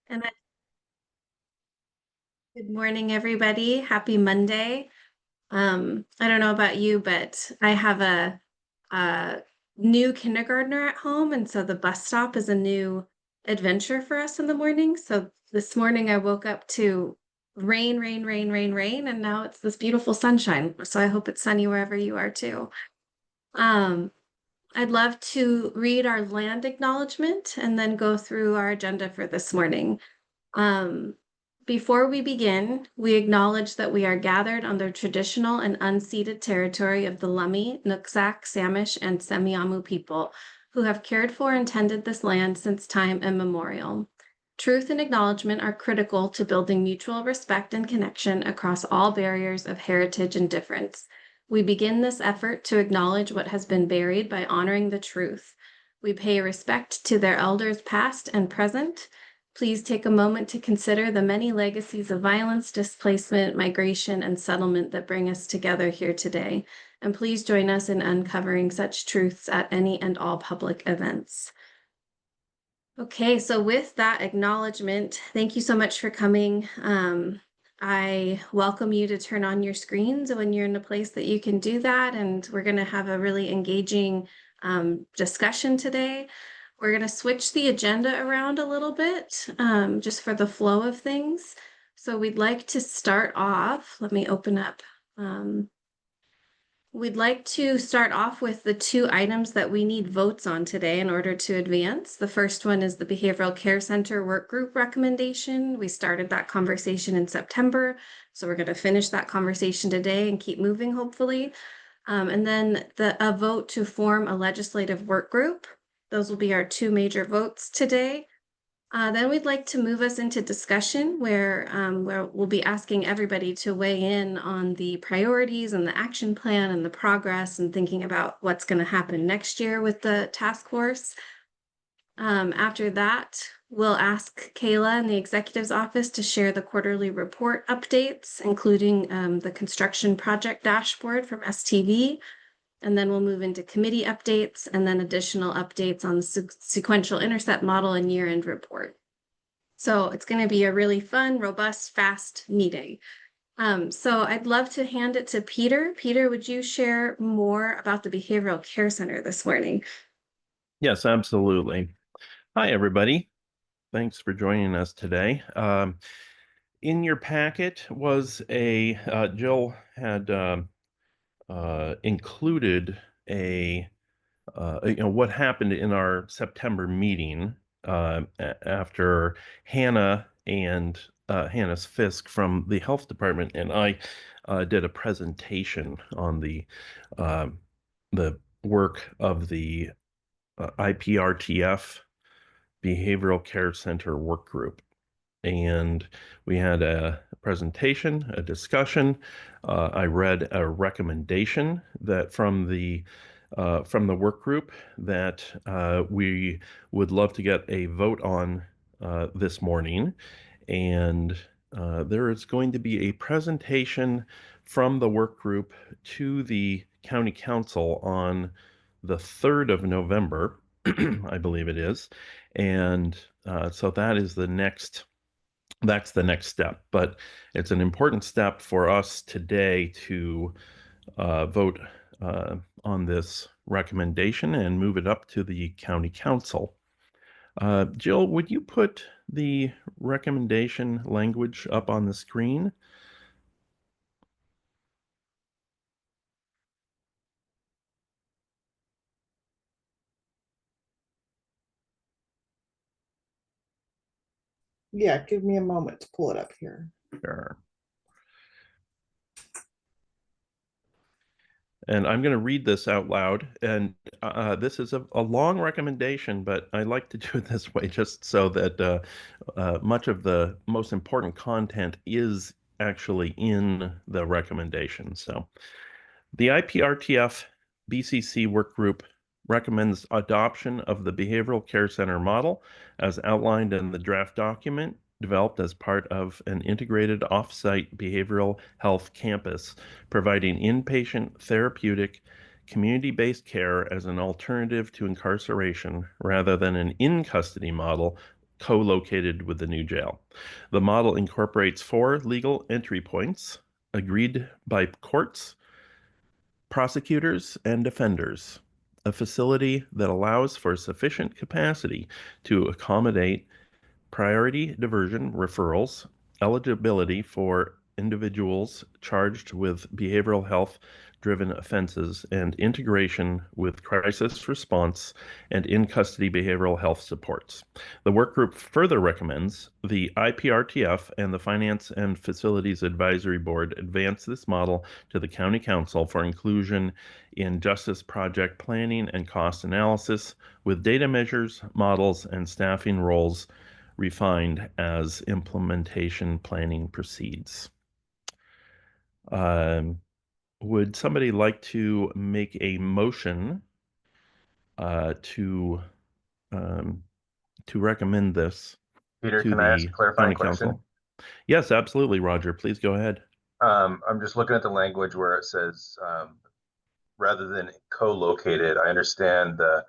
And then, good morning, everybody. Happy Monday. I don't know about you, but I have a new kindergartner at home, and so the bus stop is a new adventure for us in the morning. So this morning I woke up to rain, rain, rain, rain, rain, and now it's this beautiful sunshine. So I hope it's sunny wherever you are too. Um, I'd love to read our land acknowledgement and then go through our agenda for this morning. Um, Before we begin, we acknowledge that we are gathered on the traditional and unceded territory of the Lummi, Nooksack, Samish, and Semiahmoo people who have cared for and tended this land since time immemorial. Truth and acknowledgement are critical to building mutual respect and connection across all barriers of heritage and difference. We begin this effort to acknowledge what has been buried by honoring the truth. We pay respect to their elders past and present. Please take a moment to consider the many legacies of violence, displacement, migration, and settlement that bring us together here today. And please join us in uncovering such truths at any and all public events. Okay, so with that acknowledgement, thank you so much for coming. I welcome you to turn on your screens when you're in a place that you can do that. And we're going to have a really engaging discussion today. We're going to switch the agenda around a little bit just for the flow of things. So we'd like to start off, let me open up. We'd like to start off with the two items that we need votes on today in order to advance. The first one is the Behavioral Care Center Work Group recommendation. We started that conversation in September, so we're going to finish that conversation today and keep moving, hopefully. And then a vote to form a legislative work group. Those will be our two major votes today. Then we'd like to move us into discussion where we'll be asking everybody to weigh in on the priorities and the action plan and the progress and thinking about what's going to happen next year with the task force. After that, we'll ask Kayla in the executive's office to share the quarterly report updates, including the construction project dashboard from STV. And then we'll move into committee updates and then additional updates on the sequential intercept model and year-end report. So it's going to be a really fun, robust, fast meeting. So I'd love to hand it to Peter. Peter, would you share more about the Behavioral Care Center this morning? Yes, absolutely. Hi, everybody. Thanks for joining us today. In your packet was Jill had included what happened in our September meeting after Hannah's Fisk from the health department and I did a presentation on uh, the work of the IPRTF Behavioral Care Center Work Group. And we had a presentation, a discussion. I read a recommendation that from the work group that we would love to get a vote on this morning. And there is going to be a presentation from the work group to the county council on the 3rd of November, I believe it is. And so that's the next step. But it's an important step for us today to vote on this recommendation and move it up to the county council. Jill, would you put the recommendation language up on the screen? Yeah, give me a moment to pull it up here. Sure. And I'm going to read this out loud. And this is a long recommendation, but I like to do it this way just so that much of the most important content is actually in the recommendation. So the IPRTF BCC work group recommends adoption of the behavioral care center model as outlined in the draft document developed as part of an integrated off-site behavioral health campus, providing inpatient therapeutic community-based care as an alternative to incarceration rather than an in-custody model co-located with the new jail. The model incorporates 4 legal entry points agreed by courts, prosecutors, and defenders, a facility that allows for sufficient capacity to accommodate priority diversion referrals, eligibility for individuals charged with behavioral health driven offenses, and integration with crisis response and in custody behavioral health supports. The work group further recommends the IPRTF and the Finance and Facilities Advisory Board advance this model to the County Council for inclusion in justice project planning and cost analysis with data measures, models, and staffing roles refined as implementation planning proceeds. Would somebody like to make a motion to recommend this Peter, to can I ask the a clarifying county question? council? Yes, absolutely, Roger. Please go ahead. I'm just looking at the language where it says rather than co-located. I understand a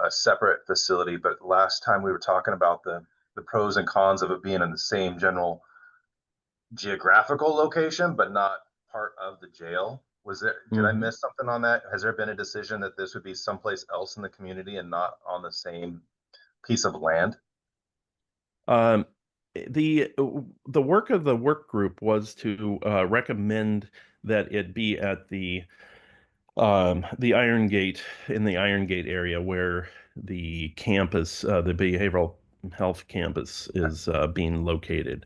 separate facility, but last time we were talking about the pros and cons of it being in the same general geographical location, but not part of the jail. Did I miss something on that? Has there been a decision that this would be someplace else in the community and not on the same piece of land? The work of the work group was to recommend that it be at the Iron Gate, in the Iron Gate area where the campus, the behavioral health campus, is being located.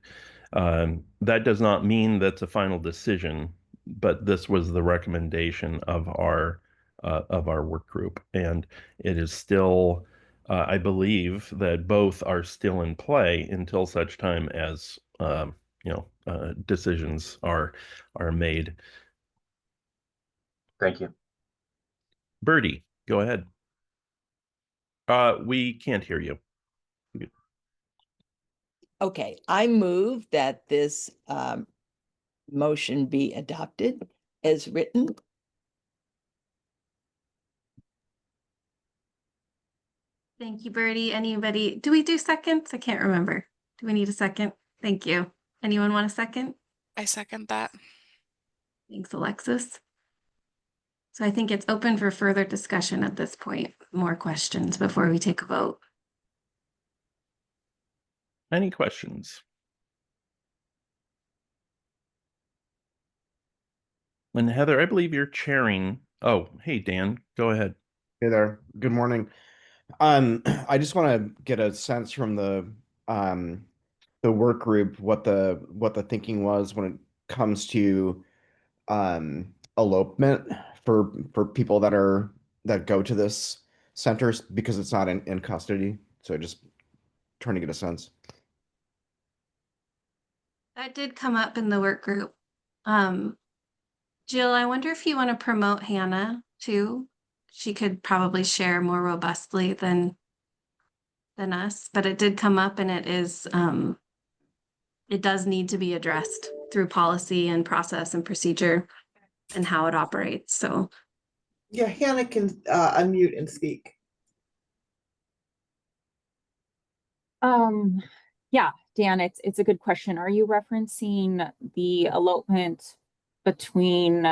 That does not mean that's a final decision, but this was the recommendation of our work group, and it is still. I believe that both are still in play until such time as decisions are made. Thank you. Birdie, go ahead. We can't hear you. Okay, I move that this motion be adopted as written. Thank you, Birdie. Anybody, do we do seconds? I can't remember. Do we need a second? Thank you. Anyone want a second? I second that. Thanks, Alexis. So I think it's open for further discussion at this point. More questions before we take a vote. Any questions? And Heather, I believe you're chairing. Oh, hey, Dan, go ahead. Hey there. Good morning. I just want to get a sense from the work group what the thinking was when it comes to elopement for people that go to this centers because it's not in custody. So just trying to get a sense. That did come up in the work group. Jill, I wonder if you want to promote Hannah too. She could probably share more robustly than us, but it did come up, and it is it does need to be addressed through policy and process and procedure and how it operates. So Yeah, Hannah can unmute and speak. Yeah, Dan, it's a good question. Are you referencing the elopement between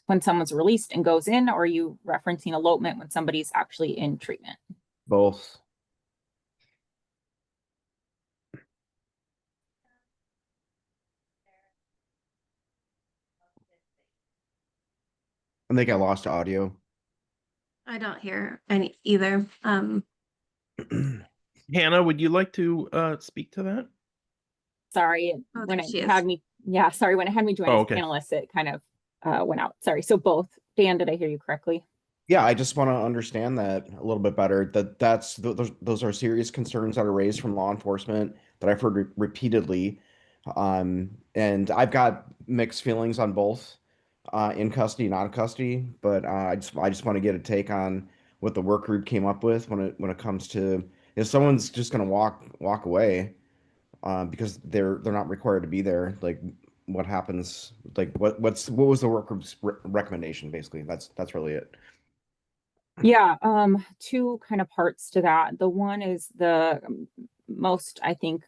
when someone's released and goes in, or are you referencing elopement when somebody's actually in treatment? Both. I think I lost audio. I don't hear any either. Hannah, would you like to speak to that? Sorry, Oh, when there she it is. had me, yeah, sorry, when it had me join Oh, as okay. panelist, it kind of went out. Sorry. So both. Dan, did I hear you correctly? Yeah, I just want to understand that a little bit better. Those are serious concerns that are raised from law enforcement that I've heard repeatedly, and I've got mixed feelings on both, in custody, not in custody. But I just want to get a take on what the work group came up with when it comes to if someone's just going to walk away, because they're not required to be there. Like, what happens? Like, what was the work group's recommendation? Basically, that's really it. Yeah, two kind of parts to that. The one is the most, I think,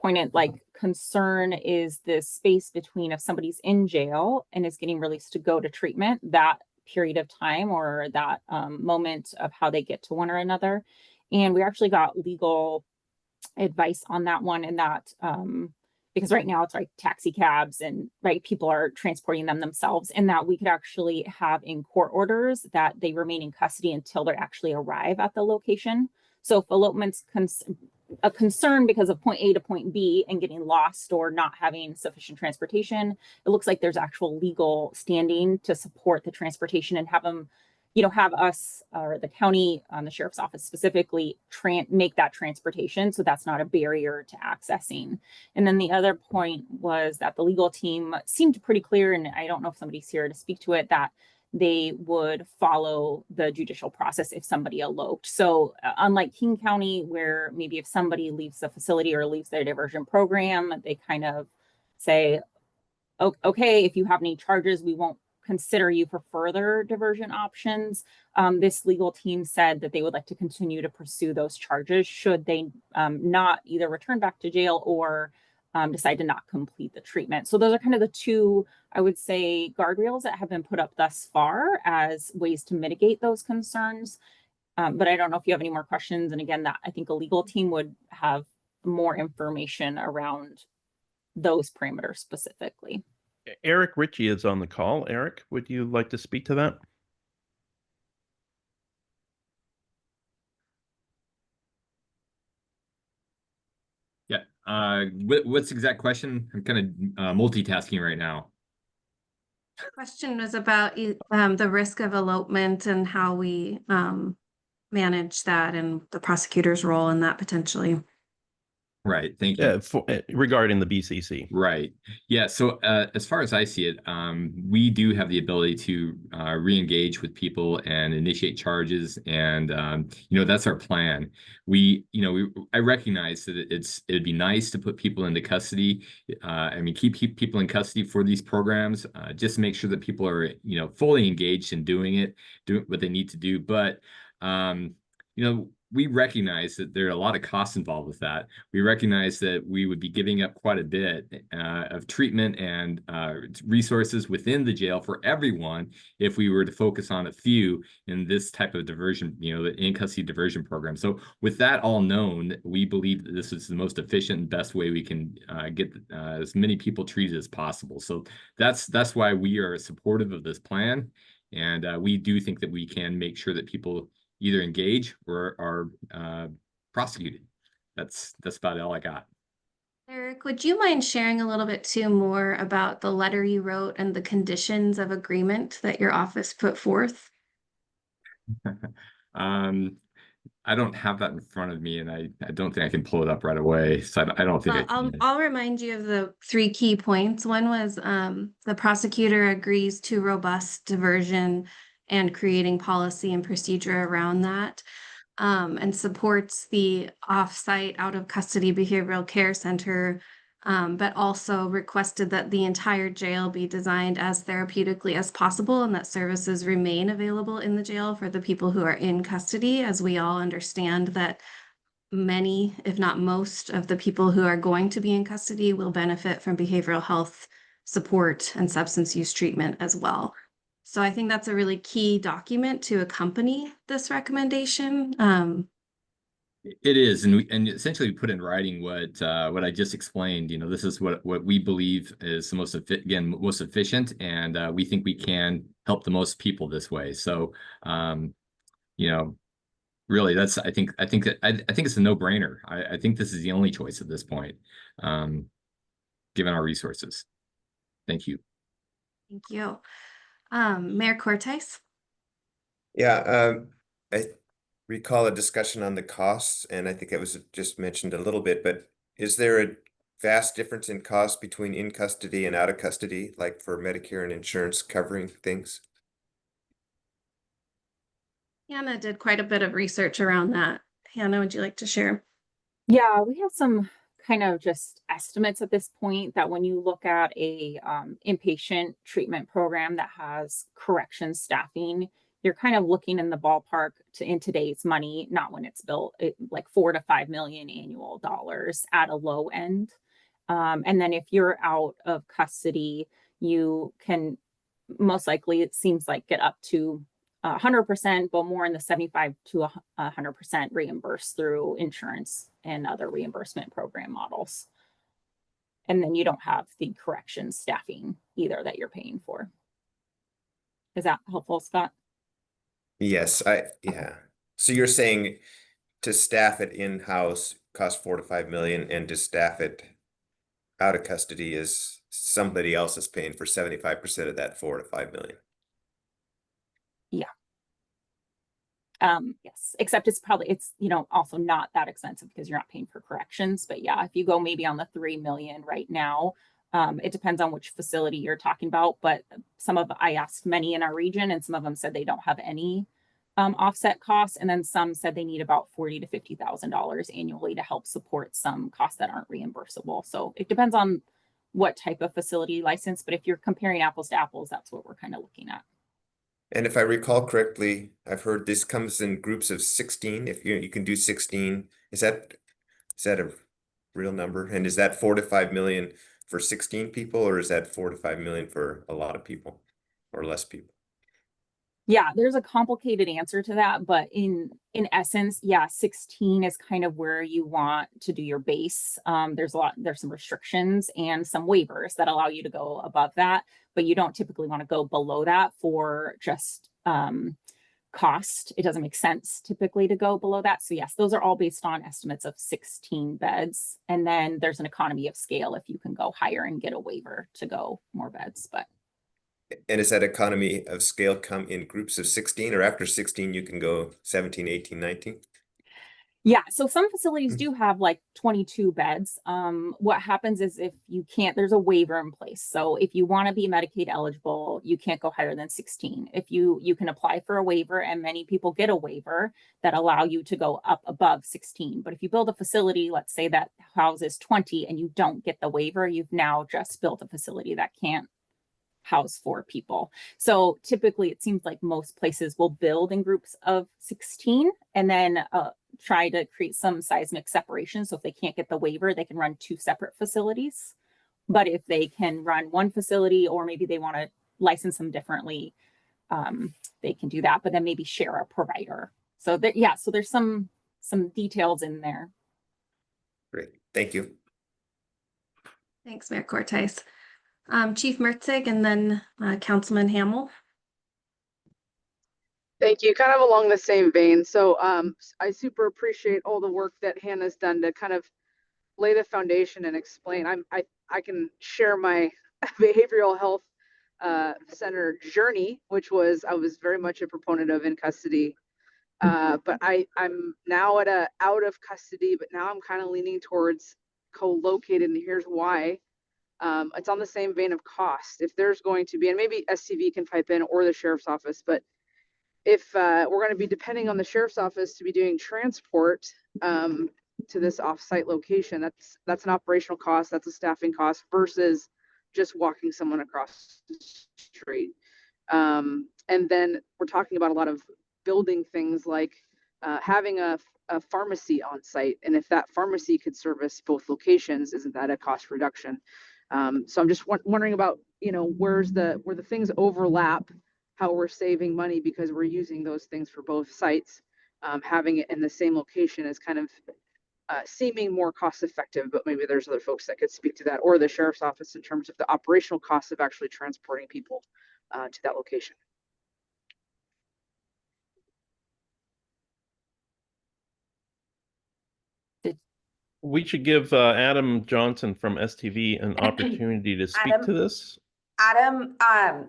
poignant like concern is this space between if somebody's in jail and is getting released to go to treatment, that period of time or that moment of how they get to one or another. And we actually got legal advice on that one, and that because right now it's like taxi cabs and right people are transporting them themselves, and that we could actually have in court orders that they remain in custody until they actually arrive at the location. So if elopement's a concern because of point A to point B and getting lost or not having sufficient transportation, it looks like there's actual legal standing to support the transportation and have them, have us or the county, the sheriff's office specifically, make that transportation. So that's not a barrier to accessing. And then the other point was that the legal team seemed pretty clear, and I don't know if somebody's here to speak to it, that they would follow the judicial process if somebody eloped. So unlike King County, where maybe if somebody leaves the facility or leaves their diversion program, they kind of say, okay, if you have any charges, we won't consider you for further diversion options. This legal team said that they would like to continue to pursue those charges should they not either return back to jail or decide to not complete the treatment. So those are kind of the two, I would say, guardrails that have been put up thus far as ways to mitigate those concerns. But I don't know if you have any more questions. And again, that I think a legal team would have more information around those parameters specifically. Eric Ritchie is on the call. Eric, would you like to speak to that? Yeah. What's the exact question? I'm kind of multitasking right now. Question was about the risk of elopement and how we manage that and the prosecutor's role in that potentially. Right. Thank you. Regarding the BCC. Right. Yeah. So as far as I see it, we do have the ability to re-engage with people and initiate charges, and that's our plan. I recognize that it'd be nice to put people into custody. Keep people in custody for these programs, just to make sure that people are fully engaged in doing what they need to do. But we recognize that there are a lot of costs involved with that. We recognize that we would be giving up quite a bit of treatment and resources within the jail for everyone if we were to focus on a few in this type of diversion, the in-custody diversion program. So with that all known, we believe that this is the most efficient and best way we can get as many people treated as possible. So that's why we are supportive of this plan. And we do think that we can make sure that people either engage or are prosecuted. That's about all I got. Eric, would you mind sharing a little bit too more about the letter you wrote and the conditions of agreement that your office put forth? I don't have that in front of me, and I don't think I can pull it up right away. So I don't think I'll remind you of the 3 key points. One was the prosecutor agrees to robust diversion and creating policy and procedure around that, and supports the off-site out of custody behavioral care center, but also requested that the entire jail be designed as therapeutically as possible and that services remain available in the jail for the people who are in custody, as we all understand that many, if not most, of the people who are going to be in custody will benefit from behavioral health support and substance use treatment as well. So I think that's a really key document to accompany this recommendation. It is, and essentially put in writing what I just explained. This is what we believe is the most efficient, and we think we can help the most people this way. So, really, I think it's a no-brainer. I think this is the only choice at this point, given our resources. Thank you. Thank you. Mayor Cortes? Yeah, I recall a discussion on the costs, and I think it was just mentioned a little bit, but is there a vast difference in cost between in custody and out of custody, like for Medicare and insurance covering things? Hannah did quite a bit of research around that. Hannah, would you like to share? Yeah, we have some kind of just estimates at this point that when you look at a inpatient treatment program that has correction staffing, you're kind of looking in the ballpark in today's money, not when it's built, like $4 to $5 million annual dollars at a low end. And then if you're out of custody, you can most likely, it seems like, get up to 100%, but more in the 75 to 100% reimbursed through insurance and other reimbursement program models. And then you don't have the corrections staffing either that you're paying for. Is that helpful, Scott? Yes, yeah. So you're saying to staff it in-house costs 4 to 5 million, and to staff it out of custody is somebody else is paying for 75% of that 4 to 5 million. Yeah. Yes, except it's also not that expensive because you're not paying for corrections. But yeah, if you go maybe on the 3 million right now, it depends on which facility you're talking about. But I asked many in our region, and some of them said they don't have any offset costs, and then some said they need about $40,000 to $50,000 annually to help support some costs that aren't reimbursable. So it depends on what type of facility license, but if you're comparing apples to apples, that's what we're kind of looking at. And if I recall correctly, I've heard this comes in groups of 16. If you can do 16, is that a real number? And is that 4 to 5 million for 16 people, or is that 4 to 5 million for a lot of people or less people? Yeah, there's a complicated answer to that, but in essence, yeah, 16 is kind of where you want to do your base. There's some restrictions and some waivers that allow you to go above that, but you don't typically want to go below that for just cost. It doesn't make sense typically to go below that. So yes, those are all based on estimates of 16 beds. And then there's an economy of scale if you can go higher and get a waiver to go more beds, but. And does that economy of scale come in groups of 16, or after 16 you can go 17, 18, 19? Yeah, so some facilities do have like 22 beds. What happens is if you can't, there's a waiver in place. So if you want to be Medicaid eligible, you can't go higher than 16. If you can apply for a waiver, and many people get a waiver that allow you to go up above 16. But if you build a facility, let's say that houses 20 and you don't get the waiver, you've now just built a facility that can't house 4 people. So typically it seems like most places will build in groups of 16 and then try to create some seismic separation. So if they can't get the waiver, they can run 2 separate facilities. But if they can run one facility, or maybe they want to license them differently, they can do that, but then maybe share a provider. So so there's some details in there. Great, thank you. Thanks, Mayor Cortez. Chief Mertzig, and then Councilman Hamel. Thank you. Kind of along the same vein. So I super appreciate all the work that Hannah's done to kind of lay the foundation and explain. I can share my behavioral health center journey, which I was very much a proponent of in custody. But I'm now at a out of custody, but now I'm kind of leaning towards co-located, and here's why. It's on the same vein of cost. If there's going to be, and maybe STV can pipe in, or the sheriff's office, but if we're going to be depending on the sheriff's office to be doing transport to this offsite location, that's an operational cost, that's a staffing cost versus just walking someone across the street. And then we're talking about a lot of building things like having a pharmacy on site, and if that pharmacy could service both locations, isn't that a cost reduction? So I'm just wondering about, where the things overlap, how we're saving money because we're using those things for both sites. Having it in the same location is kind of seeming more cost effective, but maybe there's other folks that could speak to that, or the sheriff's office in terms of the operational costs of actually transporting people to that location. We should give Adam Johnson from STV an opportunity to speak to this. Adam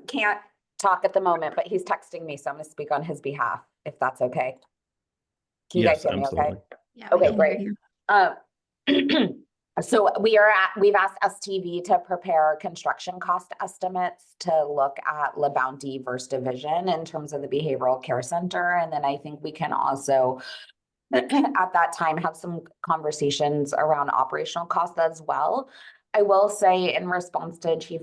can't talk at the moment, but he's texting me, so I'm going to speak on his behalf, if that's okay. Can you guys hear me okay? Yeah, okay, great. So we've asked STV to prepare construction cost estimates to look at La Bounty First Division in terms of the behavioral care center. And then I think we can also at that time have some conversations around operational costs as well. I will say, in response to Chief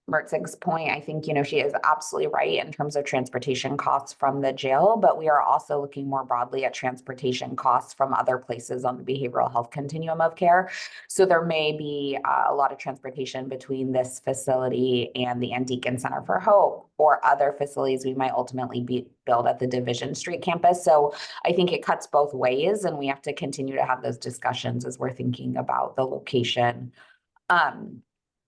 Mertzig's point, I think, she is absolutely right in terms of transportation costs from the jail, but we are also looking more broadly at transportation costs from other places on the behavioral health continuum of care. So there may be a lot of transportation between this facility and the Andeacon Center for Hope or other facilities we might ultimately build at the Division Street campus. So I think it cuts both ways, and we have to continue to have those discussions as we're thinking about the location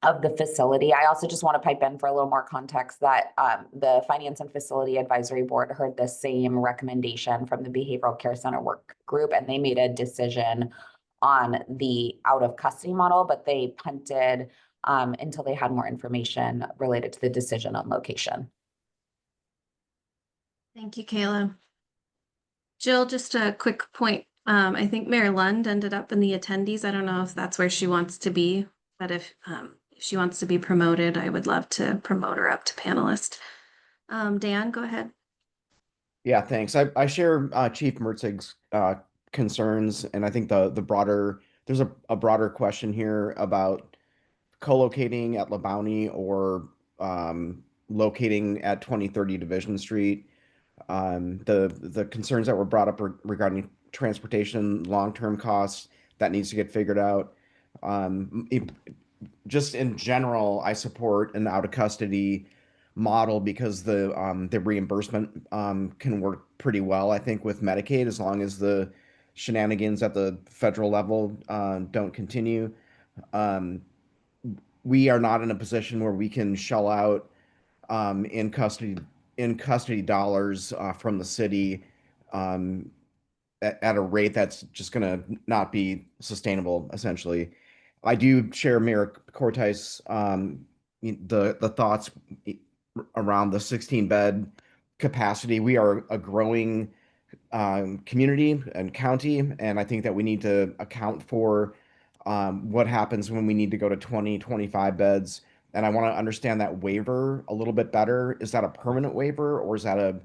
of the facility. I also just want to pipe in for a little more context that the Finance and Facility Advisory Board heard the same recommendation from the Behavioral Care Center work group, and they made a decision on the out of custody model, but they punted until they had more information related to the decision on location. Thank you, Kayla. Jill, just a quick point. I think Mayor Lund ended up in the attendees. I don't know if that's where she wants to be, but if she wants to be promoted, I would love to promote her up to panelist. Dan, go ahead. Yeah, thanks. I share Chief Mertzig's concerns, and I think there's a broader question here about co-locating at LeBounty or locating at 2030 Division Street. The concerns that were brought up regarding transportation, long-term costs, that needs to get figured out. Just in general, I support an out of custody model because the reimbursement can work pretty well, I think, with Medicaid, as long as the shenanigans at the federal level don't continue. We are not in a position where we can shell out in custody dollars from the city at a rate that's just going to not be sustainable, essentially. I do share Mayor Cortez the thoughts around the 16-bed capacity. We are a growing community and county, and I think that we need to account for what happens when we need to go to 20, 25 beds. And I want to understand that waiver a little bit better. Is that a permanent waiver, or is that a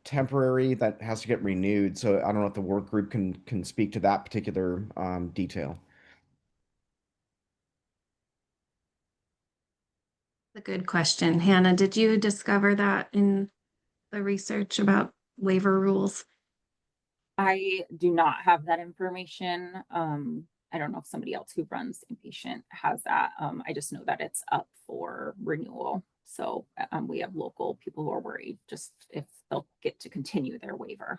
temporary that has to get renewed? So I don't know if the work group can speak to that particular detail. A good question. Hannah, did you discover that in the research about waiver rules? I do not have that information. I don't know if somebody else who runs inpatient has that. I just know that it's up for renewal. So we have local people who are worried just if they'll get to continue their waiver.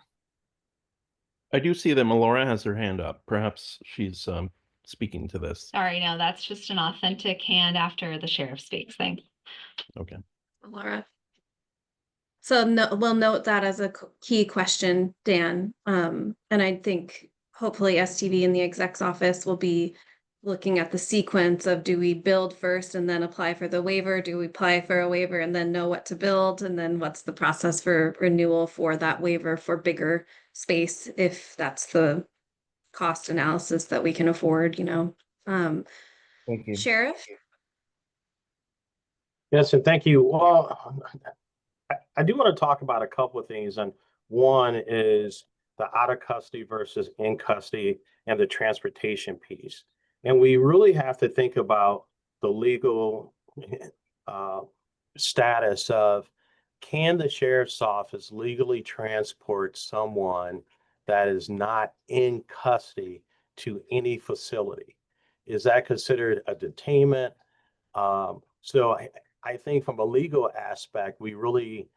I do see that Melora has her hand up. Perhaps she's speaking to this. Sorry, no, that's just an authentic hand after the sheriff speaks. Thanks. Okay. Laura. So no, we'll note that as a key question, Dan. And I think hopefully STV and the exec's office will be looking at the sequence of, do we build first and then apply for the waiver? Do we apply for a waiver and then know what to build? And then what's the process for renewal for that waiver for bigger space, if that's the cost analysis that we can afford, Thank you. Sheriff? Yes, and thank you. Well, I do want to talk about a couple of things, and one is the out of custody versus in custody and the transportation piece. And we really have to think about the legal status of, can the sheriff's office legally transport someone that is not in custody to any facility? Is that considered a detainment? So I think from a legal aspect, we really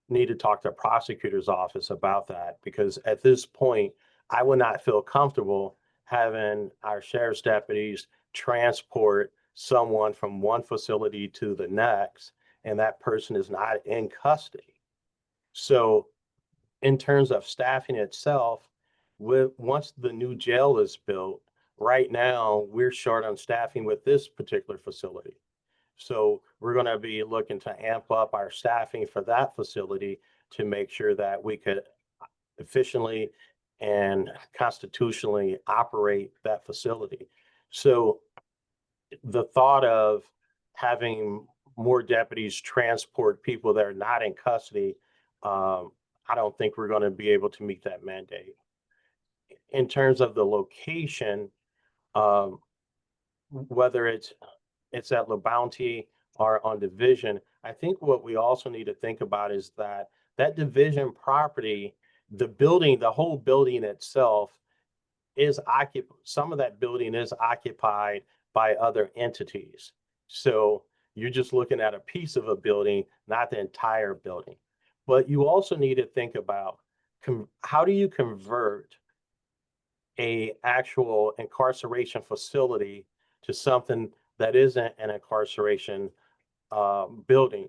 need to talk to a prosecutor's office about that, because at this point, I would not feel comfortable having our sheriff's deputies transport someone from one facility to the next, and that person is not in custody. So in terms of staffing itself, once the new jail is built, right now we're short on staffing with this particular facility. So we're going to be looking to amp up our staffing for that facility to make sure that we could efficiently and constitutionally operate that facility. So the thought of having more deputies transport people that are not in custody, I don't think we're going to be able to meet that mandate. In terms of the location, whether it's at LeBounty are on division. I think what we also need to think about is that that division property, the building, the whole building itself is occupied, some of that building is occupied by other entities. So you're just looking at a piece of a building, not the entire building. But you also need to think about how do you convert a actual incarceration facility to something that isn't an incarceration building.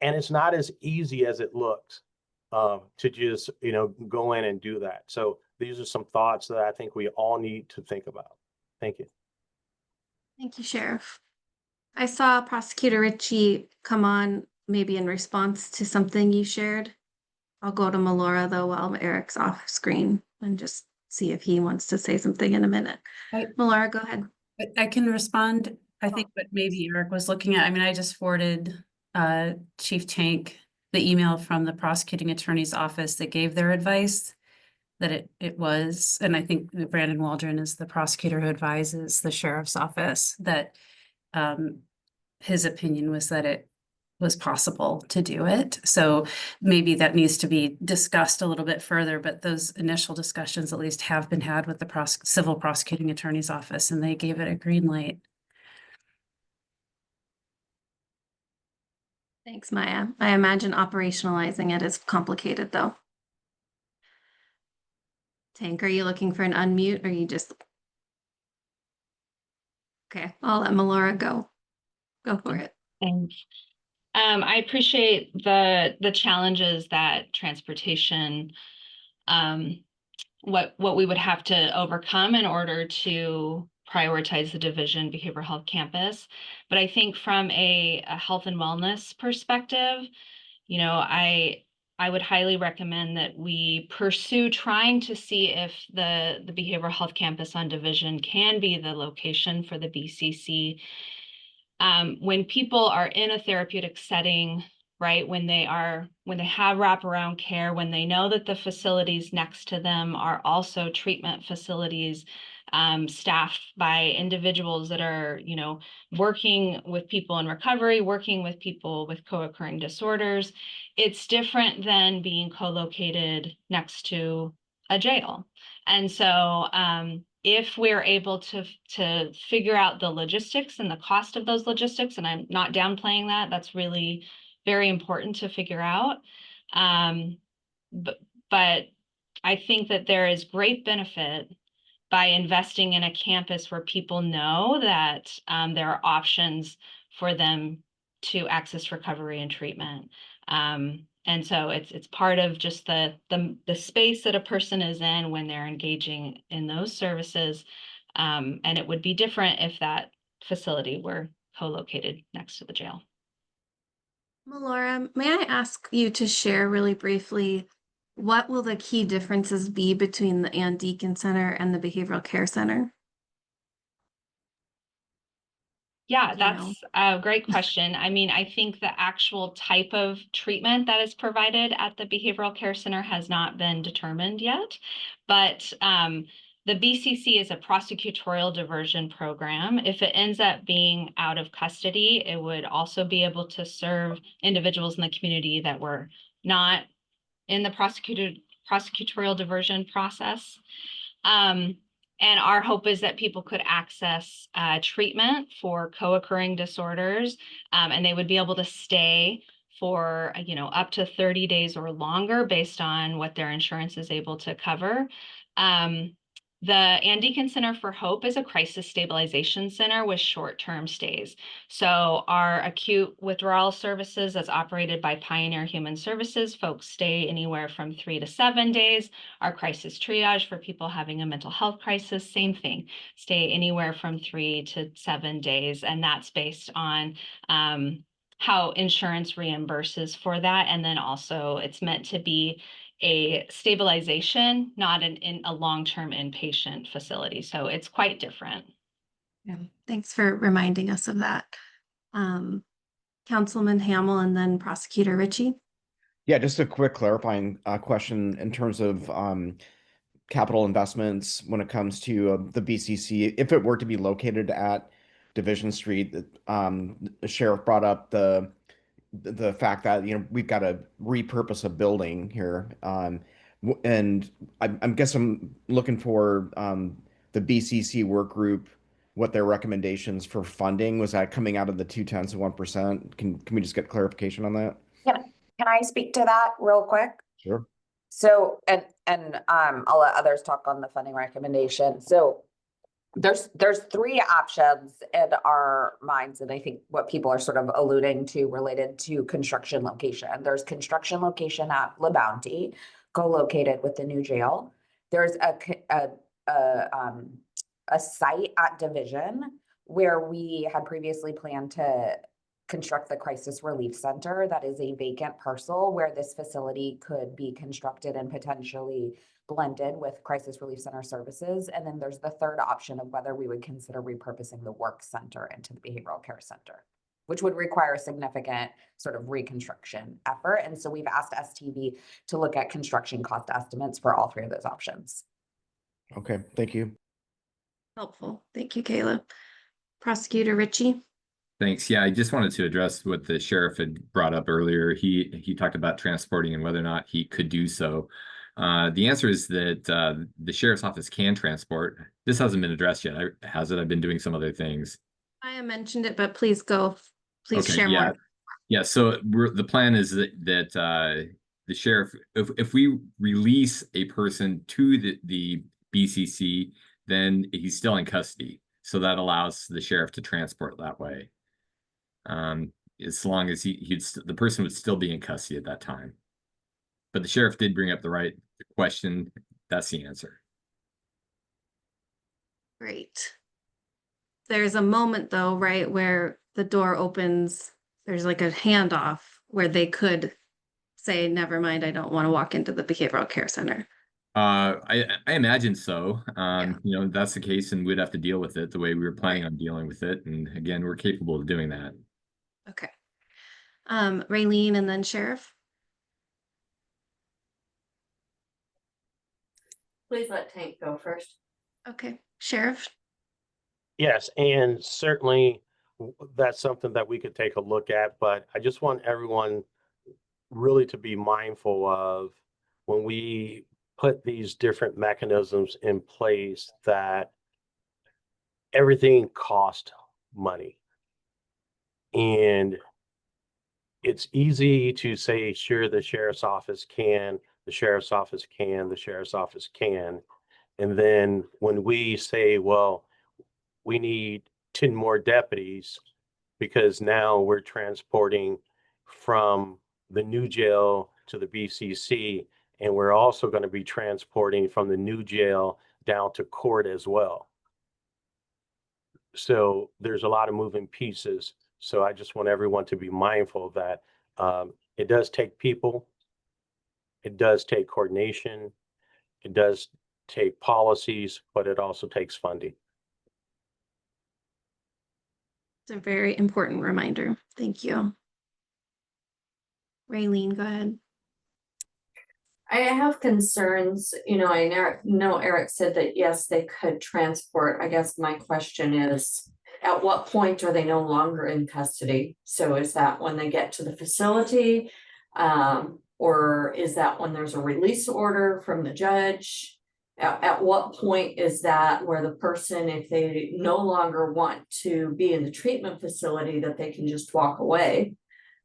And it's not as easy as it looks to just, go in and do that. So these are some thoughts that I think we all need to think about. Thank you. Thank you, Sheriff. I saw Prosecutor Ritchie come on maybe in response to something you shared. I'll go to Melora though while Eric's off screen and just see if he wants to say something in a minute. Melora, go ahead. I can respond. I think what maybe Eric was looking at, I mean, I just forwarded Chief Tank the email from the prosecuting attorney's office that gave their advice that it was, and I think that Brandon Waldron is the prosecutor who advises the sheriff's office, that his opinion was that it was possible to do it. So maybe that needs to be discussed a little bit further, but those initial discussions at least have been had with the civil prosecuting attorney's office, and they gave it a green light. Thanks, Maya. I imagine operationalizing it is complicated though. Tank, are you looking for an unmute or you just... Okay, I'll let Melora go. Go for it. Thanks. I appreciate the challenges that transportation, what we would have to overcome in order to prioritize the Division Behavioral Health Campus. But I think from a health and wellness perspective, I would highly recommend that we pursue trying to see if the Behavioral Health Campus on Division can be the location for the BCC. When people are in a therapeutic setting, right, when they have wraparound care, when they know that the facilities next to them are also treatment facilities, staffed by individuals that are, working with people in recovery, working with people with co-occurring disorders, it's different than being co-located next to a jail. And so, if we're able to figure out the logistics and the cost of those logistics, and I'm not downplaying that, that's really very important to figure out. But I think that there is great benefit by investing in a campus where people know that there are options for them to access recovery and treatment. And so it's part of just the space that a person is in when they're engaging in those services. And it would be different if that facility were co-located next to the jail. Melora, may I ask you to share really briefly, what will the key differences be between the Ann Deacon Center and the Behavioral Care Center? Yeah, that's a great question. I mean, I think the actual type of treatment that is provided at the Behavioral Care Center has not been determined yet, but the BCC is a prosecutorial diversion program. If it ends up being out of custody, it would also be able to serve individuals in the community that were not in the prosecutorial diversion process. And our hope is that people could access treatment for co-occurring disorders, and they would be able to stay for, up to 30 days or longer based on what their insurance is able to cover. The Ann Deacon Center for Hope is a crisis stabilization center with short-term stays. So our acute withdrawal services that's operated by Pioneer Human Services, folks stay anywhere from 3 to 7 days. Our crisis triage for people having a mental health crisis, same thing, stay anywhere from 3 to 7 days. And that's based on how insurance reimburses for that. And then also it's meant to be a stabilization, not in a long-term inpatient facility. So it's quite different. Yeah, thanks for reminding us of that. Councilman Hamel and then Prosecutor Ritchie. Yeah, just a quick clarifying question in terms of capital investments when it comes to the BCC. If it were to be located at Division Street, the sheriff brought up the fact that, you know, we've got to repurpose a building here. And I guess I'm looking for the BCC work group, what their recommendations for funding was. That coming out of the 0.2 of 1%. Can we just get clarification on that? Can I speak to that real quick? Sure. So, I'll let others talk on the funding recommendation. So there's three options in our minds, and I think what people are sort of alluding to related to construction location. There's construction location at La Bounty, co-located with the new jail. There's a site at Division where we had previously planned to construct the Crisis Relief Center. That is a vacant parcel where this facility could be constructed and potentially blended with Crisis Relief Center services. And then there's the third option of whether we would consider repurposing the work center into the behavioral care center, which would require a significant sort of reconstruction effort. And so we've asked STV to look at construction cost estimates for all three of those options. Okay, thank you. Helpful. Thank you, Caleb. Prosecutor Ritchie. Thanks. Yeah, I just wanted to address what the sheriff had brought up earlier. He talked about transporting and whether or not he could do so. The answer is that the sheriff's office can transport. This hasn't been addressed yet, has it? I've been doing some other things. I mentioned it, but please go. Please Okay, share yeah. more. Yeah, so the plan is that the sheriff, if we release a person to the BCC, then he's still in custody. So that allows the sheriff to transport that way. As long as the person would still be in custody at that time. But the sheriff did bring up the right question. That's the answer. Great. There's a moment though, right, where the door opens, there's like a handoff where they could say, never mind, I don't want to walk into the behavioral care center. I imagine so. You know, that's the case, and we'd have to deal with it the way we were planning on dealing with it. And again, we're capable of doing that. Okay. Raylene and then Sheriff. Please let Tank go first. Okay, Sheriff. Yes, and certainly that's something that we could take a look at, but I just want everyone really to be mindful of when we put these different mechanisms in place that everything costs money. And it's easy to say, sure, the sheriff's office can, the sheriff's office can, the sheriff's office can. And then when we say, well, we need 10 more deputies because now we're transporting from the new jail to the BCC, and we're also going to be transporting from the new jail down to court as well. So there's a lot of moving pieces. So I just want everyone to be mindful that it does take people, it does take coordination, it does take policies, but it also takes funding. It's a very important reminder. Thank you. Raylene, go ahead. I have concerns, you know, I know Eric said that yes, they could transport. I guess my question is, at what point are they no longer in custody? So is that when they get to the facility? Or is that when there's a release order from the judge? At what point is that where the person, if they no longer want to be in the treatment facility, that they can just walk away?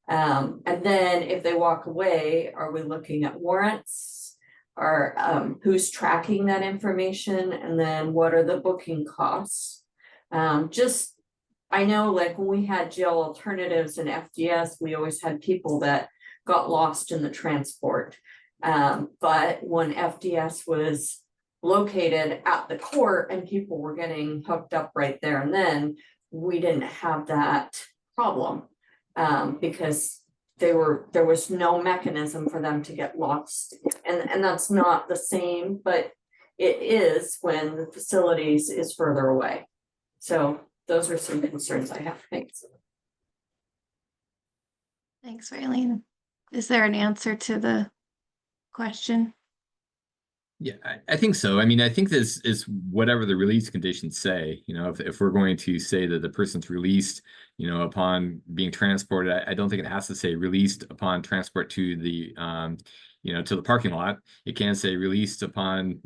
And then if they walk away, are we looking at warrants? Or who's tracking that information? And then what are the booking costs? I know like when we had jail alternatives and FDS, we always had people that got lost in the transport. But when FDS was located at the court and people were getting hooked up right there and then, we didn't have that problem because there was no mechanism for them to get lost. And that's not the same, but it is when the facilities is further away. So those are some concerns I have. Thanks. Thanks, Raylene. Is there an answer to the question? Yeah, I think so. I mean, I think this is whatever the release conditions say. You know, if we're going to say that the person's released, you know, upon being transported, I don't think it has to say released upon transport to the, you know, to the parking lot. It can say released upon,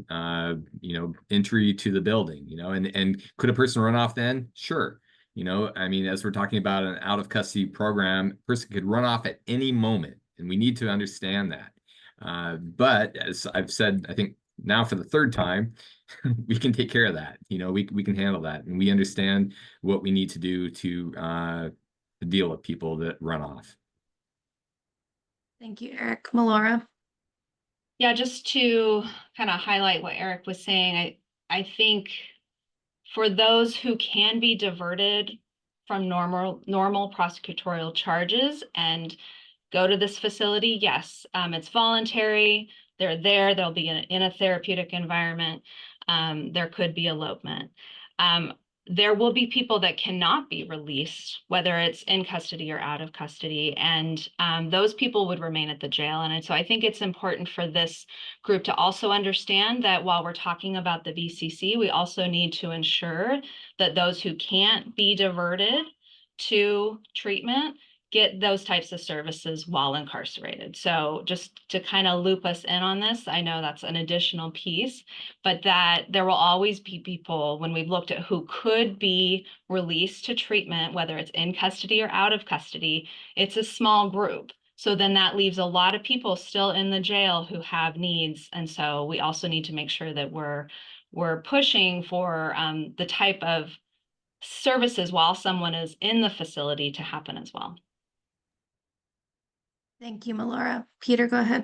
you know, entry to the building. You know, and could a person run off then? Sure. You know, I mean, as we're talking about an out of custody program, a person could run off at any moment, and we need to understand that. But as I've said, I think now for the third time, we can take care of that. You know, we can handle that, and we understand what we need to do to deal with people that run off. Thank you, Eric. Melora? Yeah, just to kind of highlight what Eric was saying, I think for those who can be diverted from normal prosecutorial charges and go to this facility, yes, it's voluntary. They're there. They'll be in a therapeutic environment. There could be elopement. There will be people that cannot be released, whether it's in custody or out of custody, and those people would remain at the jail. And so I think it's important for this group to also understand that while we're talking about the BCC, we also need to ensure that those who can't be diverted to treatment get those types of services while incarcerated. So just to kind of loop us in on this, I know that's an additional piece, but that there will always be people, when we've looked at who could be released to treatment, whether it's in custody or out of custody, it's a small group. So then that leaves a lot of people still in the jail who have needs. And so we also need to make sure that we're pushing for the type of services while someone is in the facility to happen as well. Thank you, Melora. Peter, go ahead.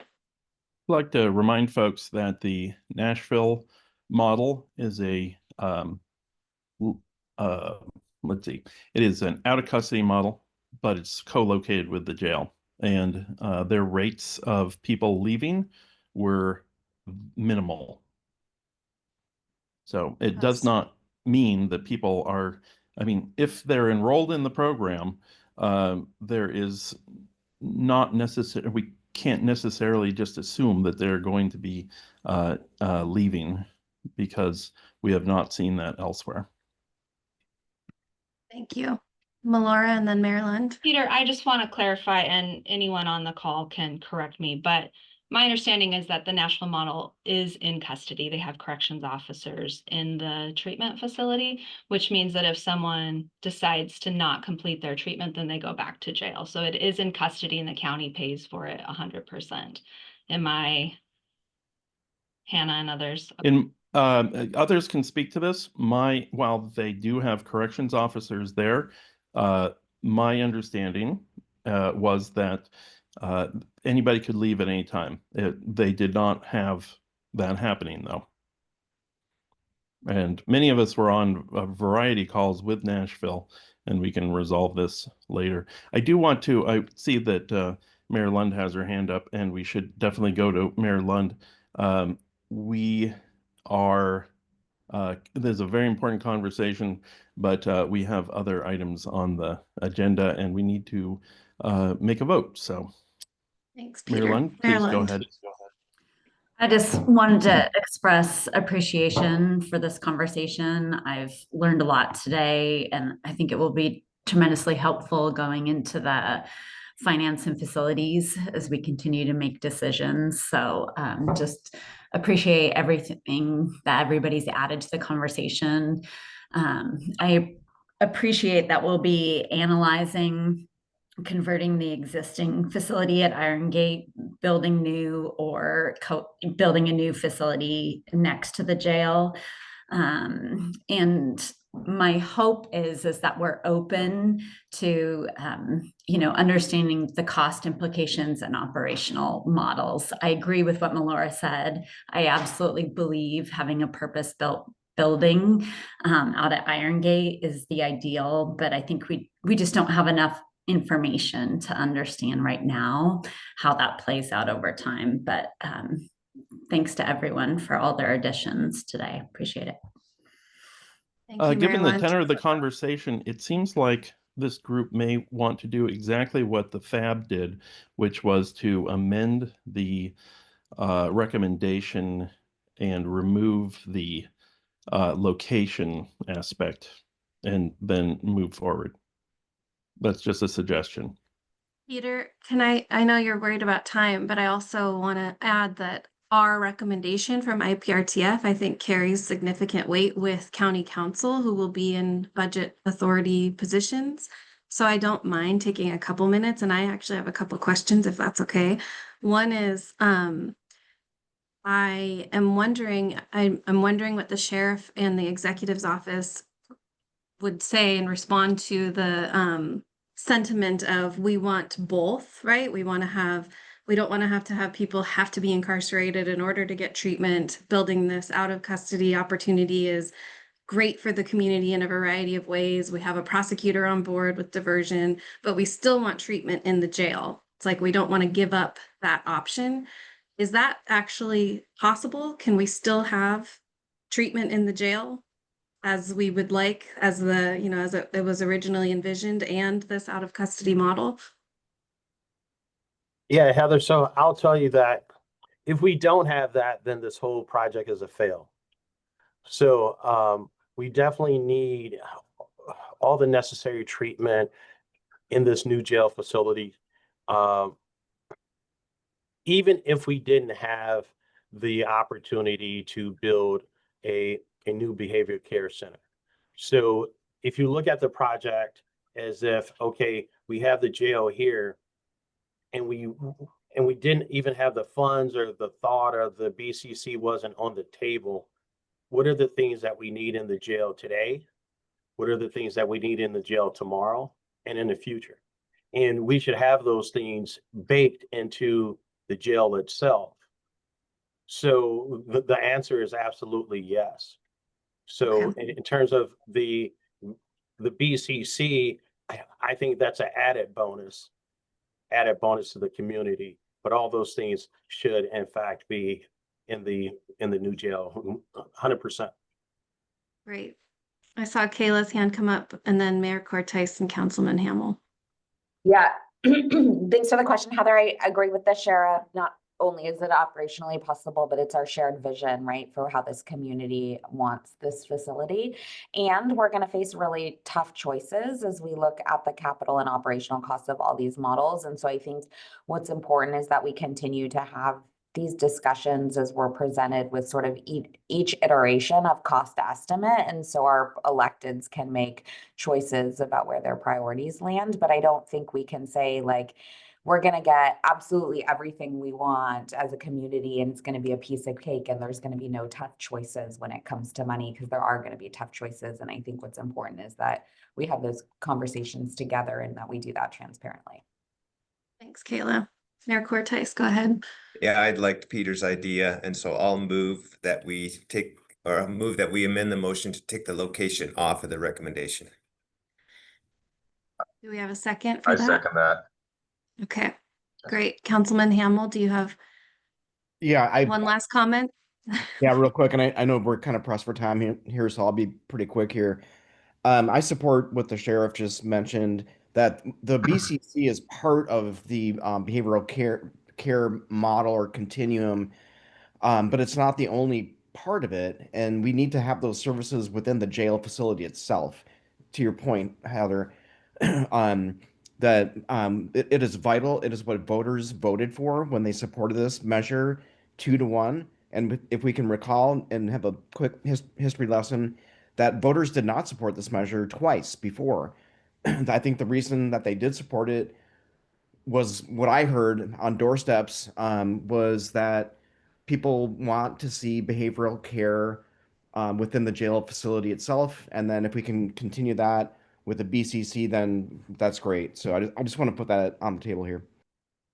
I'd like to remind folks that the Nashville model is let's see, it is an out of custody model, but it's co-located with the jail. And their rates of people leaving were minimal. So it does not mean that people are, I mean, if they're enrolled in the program, there is not necessarily, we can't necessarily just assume that they're going to be leaving, because we have not seen that elsewhere. Thank you. Melora and then Maryland. Peter, I just want to clarify, and anyone on the call can correct me, but my understanding is that the national model is in custody. They have corrections officers in the treatment facility, which means that if someone decides to not complete their treatment, then they go back to jail. So it is in custody and the county pays for it 100%. Am I, Hannah and others? Others can speak to this. While they do have corrections officers there, my understanding was that anybody could leave at any time. They did not have that happening, though. And many of us were on a variety calls with Nashville, and we can resolve this later. I see that Mayor Lund has her hand up, and we should definitely go to Mayor Lund. There's a very important conversation, but we have other items on the agenda, and we need to make a vote. So, thanks, Peter. Mayor Lund, please go ahead. I just wanted to express appreciation for this conversation. I've learned a lot today, and I think it will be tremendously helpful going into the finance and facilities as we continue to make decisions. So just appreciate everything that everybody's added to the conversation. I appreciate that we'll be analyzing converting the existing facility at Iron Gate, building new, or building a new facility next to the jail. And my hope is that we're open to, understanding the cost implications and operational models. I agree with what Melora said. I absolutely believe having a purpose-built building out at Iron Gate is the ideal, but I think we just don't have enough information to understand right now how that plays out over time. But thanks to everyone for all their additions today. Appreciate it. Given the tenor of the conversation, it seems like this group may want to do exactly what the FAB did, which was to amend the recommendation and remove the location aspect and then move forward. That's just a suggestion. Peter, I know you're worried about time, but I also want to add that our recommendation from IPRTF, I think, carries significant weight with county council who will be in budget authority positions. So I don't mind taking a couple minutes, and I actually have a couple questions if that's okay. One is, I'm wondering what the sheriff and the executive's office would say and respond to the sentiment of we want both, right? We don't want to have people have to be incarcerated in order to get treatment. Building this out of custody opportunity is great for the community in a variety of ways. We have a prosecutor on board with diversion, but we still want treatment in the jail. It's like we don't want to give up that option. Is that actually possible? Can we still have treatment in the jail as we would like, as it was originally envisioned, and this out of custody model? Yeah, Heather, so I'll tell you that if we don't have that, then this whole project is a fail. So we definitely need all the necessary treatment in this new jail facility. Even if we didn't have the opportunity to build a new behavior care center. So if you look at the project as if, okay, we have the jail here and we didn't even have the funds or the thought or the BCC wasn't on the table, what are the things that we need in the jail today? What are the things that we need in the jail tomorrow and in the future? And we should have those things baked into the jail itself. So the answer is absolutely yes. So Okay. in terms of the BCC, I think that's an added bonus to the community. But all those things should in fact be in the new jail, 100%. Great. I saw Kayla's hand come up, and then Mayor Cortice and Councilman Hamel. Yeah, thanks for the question, Heather. I agree with the sheriff. Not only is it operationally possible, but it's our shared vision, right, for how this community wants this facility. And we're going to face really tough choices as we look at the capital and operational costs of all these models. And so I think what's important is that we continue to have these discussions as we're presented with sort of each iteration of cost estimate. And so our electeds can make choices about where their priorities land. But I don't think we can say like, we're going to get absolutely everything we want as a community and it's going to be a piece of cake and there's going to be no tough choices when it comes to money, because there are going to be tough choices. And I think what's important is that we have those conversations together and that we do that transparently. Thanks, Kayla. Mayor Cortice, go ahead. Yeah, I liked Peter's idea, and so I'll move that we amend the motion to take the location off of the recommendation. Do we have a second for I that? second that. Okay, great. Councilman Hamel, do you have one last comment? Yeah, real quick, and I know we're kind of pressed for time here, so I'll be pretty quick here. I support what the sheriff just mentioned, that the BCC is part of the behavioral care model or continuum, but it's not the only part of it, and we need to have those services within the jail facility itself. To your point, Heather, it is vital. It is what voters voted for when they supported this measure 2-1. And if we can recall and have a quick history lesson, that voters did not support this measure twice before. I think the reason that they did support it was what I heard on doorsteps, was that people want to see behavioral care within the jail facility itself. And then if we can continue that with the BCC, then that's great. So I just want to put that on the table here.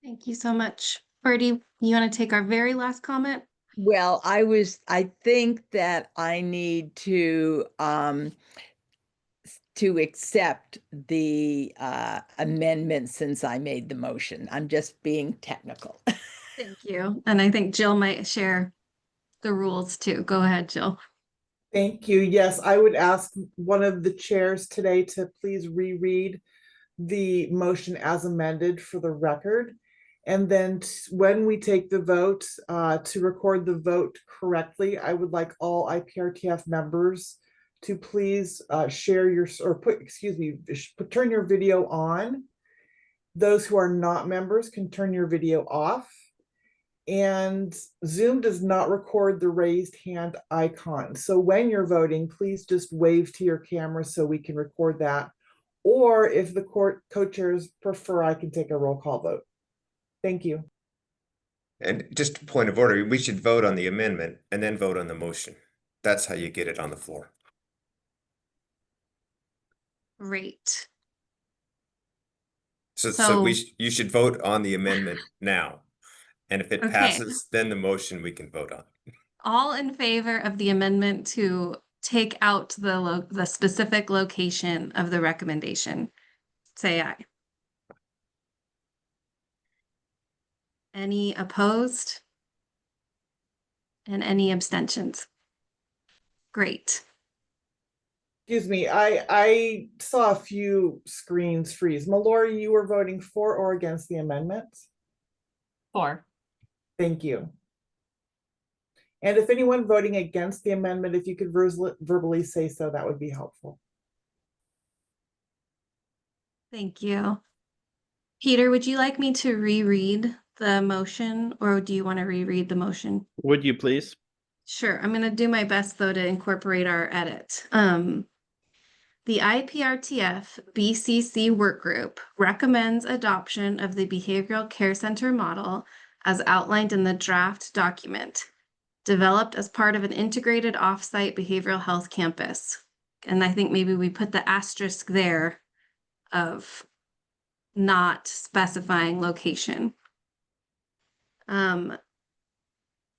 Thank you so much. Birdie, you want to take our very last comment? Well, I think that I need to accept the amendment since I made the motion. I'm just being technical. Thank you. And I think Jill might share the rules too. Go ahead, Jill. Thank you. Yes, I would ask one of the chairs today to please reread the motion as amended for the record. And then when we take the vote, to record the vote correctly, I would like all IPRTF members to please share your, or put, excuse me, turn your video on. Those who are not members can turn your video off. And Zoom does not record the raised hand icon. So when you're voting, please just wave to your camera so we can record that. Or if the co-chairs prefer, I can take a roll call vote. Thank you. And just a point of order, we should vote on the amendment and then vote on the motion. That's how you get it on the floor. Great. So you should vote on the amendment now. And if it Okay. passes, then the motion we can vote on. All in favor of the amendment to take out the specific location of the recommendation, say aye. Any opposed? And any abstentions? Great. Excuse me, I saw a few screens freeze. Mallory, you were voting for or against the amendment? For. Thank you. And if anyone voting against the amendment, if you could verbally say so, that would be helpful. Thank you. Peter, would you like me to reread the motion, or do you want to reread the motion? Would you please? Sure. I'm going to do my best, though, to incorporate our edit. The IPRTF BCC work group recommends adoption of the behavioral care center model as outlined in the draft document, developed as part of an integrated offsite behavioral health campus. And I think maybe we put the asterisk there of not specifying location.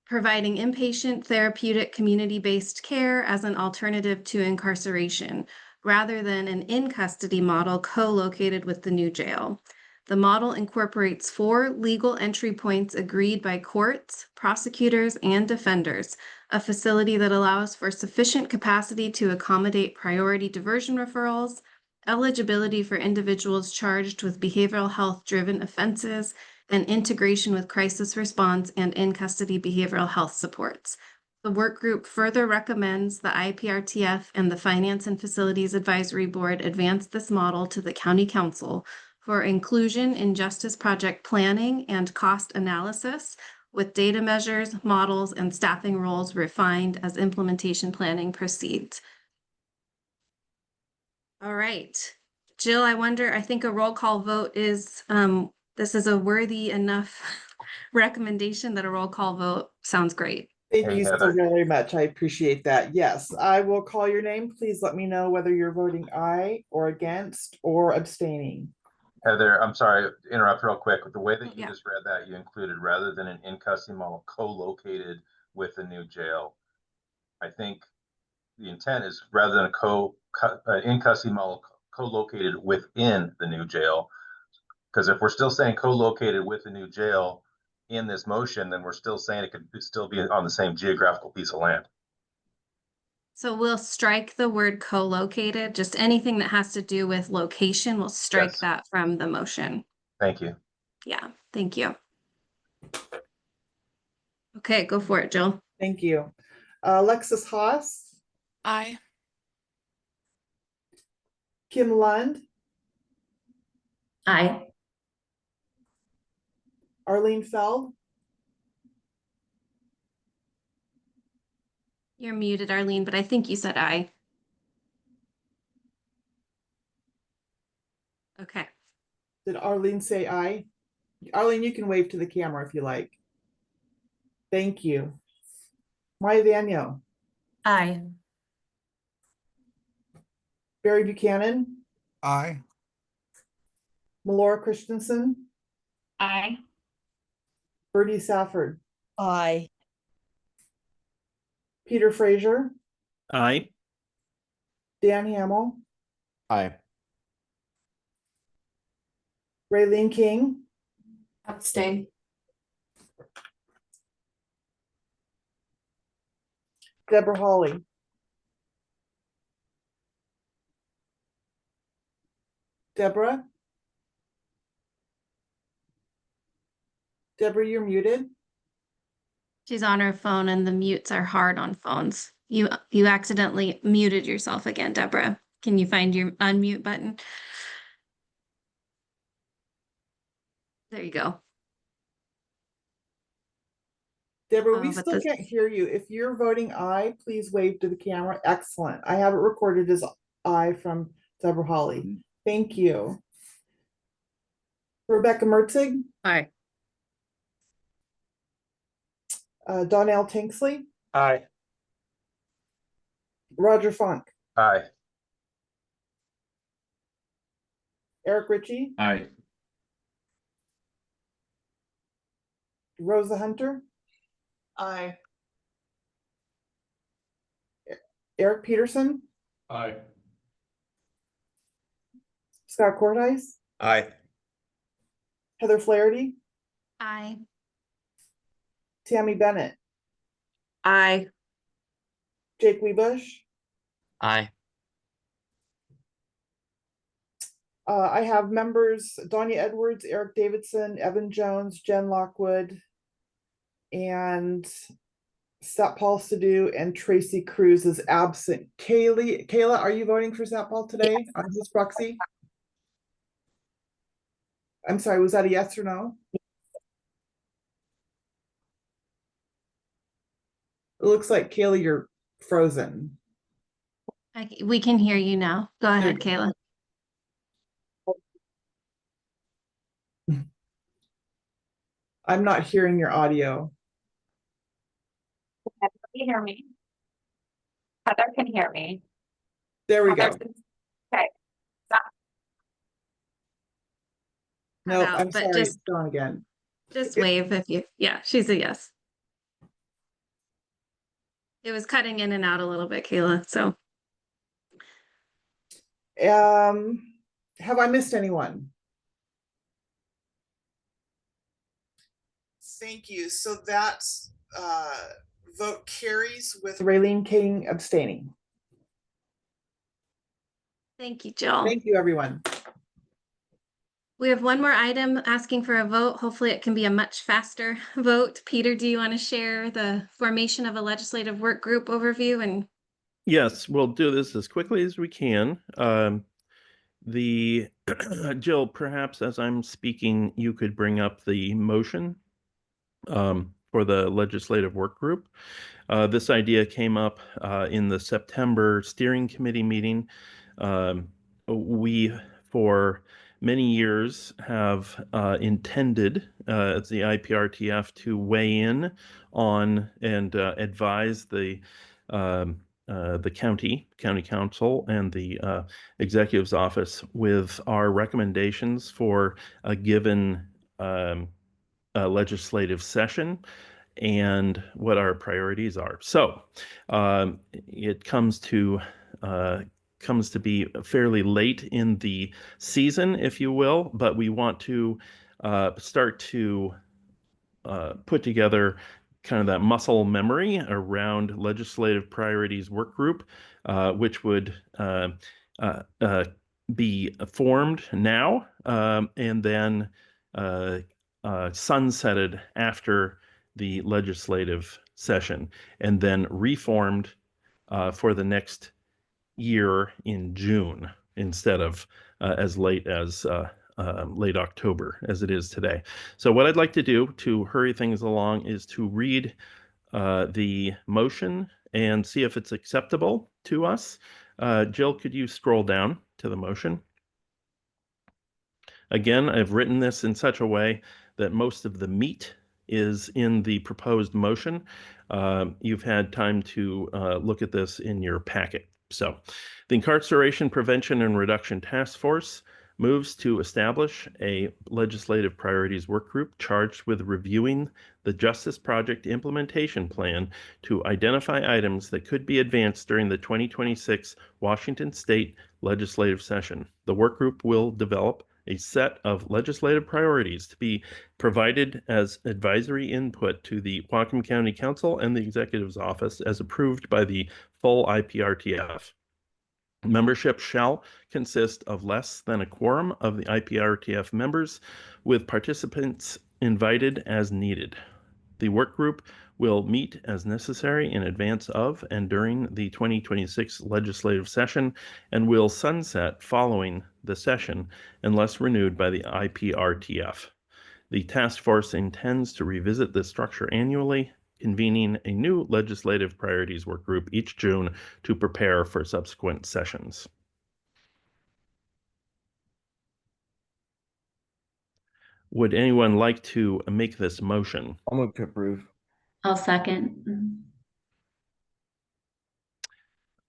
Providing inpatient therapeutic community-based care as an alternative to incarceration, rather than an in-custody model co-located with the new jail. The model incorporates 4 legal entry points agreed by courts, prosecutors, and defenders, a facility that allows for sufficient capacity to accommodate priority diversion referrals, eligibility for individuals charged with behavioral health-driven offenses, and integration with crisis response and in-custody behavioral health supports. The work group further recommends the IPRTF and the Finance and Facilities Advisory Board advance this model to the County Council for inclusion in Justice Project planning and cost analysis, with data measures, models, and staffing roles refined as implementation planning proceeds. All right. Jill, I think a roll call vote is, this is a worthy enough recommendation that a roll call vote sounds great. Thank Hey, you so Heather. very much. I appreciate that. Yes, I will call your name. Please let me know whether you're voting aye or against or abstaining. Heather, I'm sorry, interrupt real quick. The way that you Yeah. just read that, you included rather than an in-custody model co-located with the new jail. I think the intent is rather than an in-custody model co-located within the new jail. Because if we're still saying co-located with the new jail in this motion, then we're still saying it could still be on the same geographical piece of land. So we'll strike the word co-located, just anything that has to do with location, we'll strike Yes. that from the motion. Thank you. Yeah, thank you. Okay, go for it, Jill. Thank you. Alexis Haas, Aye. Kim Lund, Aye. Arlene Feld, You're muted, Arlene, but I think you said aye. Okay. did Arlene say aye? Arlene, you can wave to the camera if you like. Thank you. Maya Daniel, Aye. Barry Buchanan, Aye. Melora Christensen, Aye. Bertie Safford, Aye. Peter Fraser, Aye. Dan Hamill, Aye. Raylene King, Abstain. Deborah Hawley, Deborah, Deborah, you're muted. She's on her phone and the mutes are hard on phones. You accidentally muted yourself again, Deborah. Can you find your unmute button? There you go. Deborah, Oh, we but still this- can't hear you. If you're voting aye, please wave to the camera. Excellent. I have it recorded as aye from Deborah Hawley. Thank you. Rebecca Mertzig, Aye. Donnell Tinksley, Aye. Roger Funk, Aye. Eric Ritchie, Aye. Rosa Hunter, Aye. Eric Peterson, Aye. Scott Cordice, Aye. Heather Flaherty, Aye. Tammy Bennett, Aye. Jake Webush. Aye. I have members Donya Edwards, Eric Davidson, Evan Jones, Jen Lockwood, and Satpal Sidhu, and Tracy Cruz is absent. Kayla, are you voting for Satpal today on his proxy? I'm sorry, was that a yes or no? It looks like Kayla, you're frozen. We can hear you now. Go ahead, Kayla. I'm not hearing your audio. Can you hear me? Heather can hear me. There we go. Okay. No, out, I'm but sorry, just- it's gone again. Just wave if you, yeah, she's a yes. It was cutting in and out a little bit, Kayla, so. Have I missed anyone? Thank you. So that vote carries with Raylene King abstaining. Thank you, Jill. Thank you, everyone. We have one more item asking for a vote. Hopefully it can be a much faster vote. Peter, do you want to share the formation of a legislative work group overview? And Yes, we'll do this as quickly as we can. Jill, perhaps as I'm speaking, you could bring up the motion for the legislative work group. This idea came up in the September steering committee meeting. We, for many years, have intended as the IPRTF to weigh in on and advise the county council and the executive's office with our recommendations for a given legislative session and what our priorities are. So it comes to be fairly late in the season, if you will, but we want to start to put together kind of that muscle memory around legislative priorities work group, which would be formed now and then sunsetted after the legislative session, and then reformed for the next year in June instead of as late as late October as it is today. So what I'd like to do to hurry things along is to read the motion and see if it's acceptable to us. Jill, could you scroll down to the motion? Again, I've written this in such a way that most of the meat is in the proposed motion. You've had time to look at this in your packet. So, the Incarceration Prevention and Reduction Task Force moves to establish a legislative priorities work group charged with reviewing the Justice Project implementation plan to identify items that could be advanced during the 2026 Washington State legislative session. The work group will develop a set of legislative priorities to be provided as advisory input to the Whatcom County Council and the Executive's Office as approved by the full IPRTF. Membership shall consist of less than a quorum of the IPRTF members, with participants invited as needed. The work group will meet as necessary in advance of and during the 2026 legislative session and will sunset following the session unless renewed by the IPRTF. The task force intends to revisit this structure annually, convening a new legislative priorities work group each June to prepare for subsequent sessions. Would anyone like to make this motion? I'll move to approve. I'll second.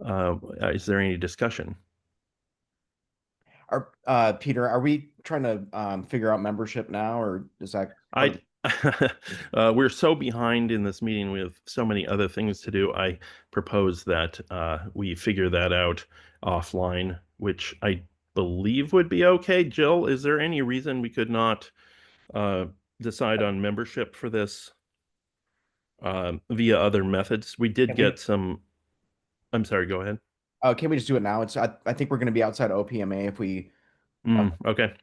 Is there any discussion? Peter, are we trying to figure out membership now, or is that? We're so behind in this meeting. We have so many other things to do. I propose that we figure that out offline, which I believe would be okay. Jill, is there any reason we could not decide on membership for this via other methods? We did get some. I'm sorry, go ahead. Can we just do it now? I think we're going to be outside OPMA if we. Okay.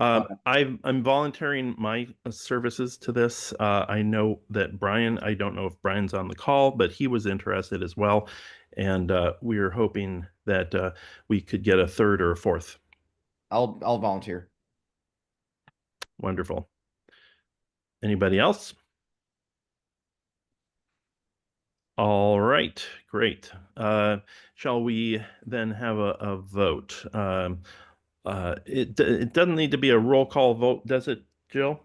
I'm volunteering my services to this. I know that Brian, I don't know if Brian's on the call, but he was interested as well. And we are hoping that we could get a third or a fourth. I'll volunteer. Wonderful. Anybody else? All right, great. Shall we then have a vote? It doesn't need to be a roll call vote, does it, Jill?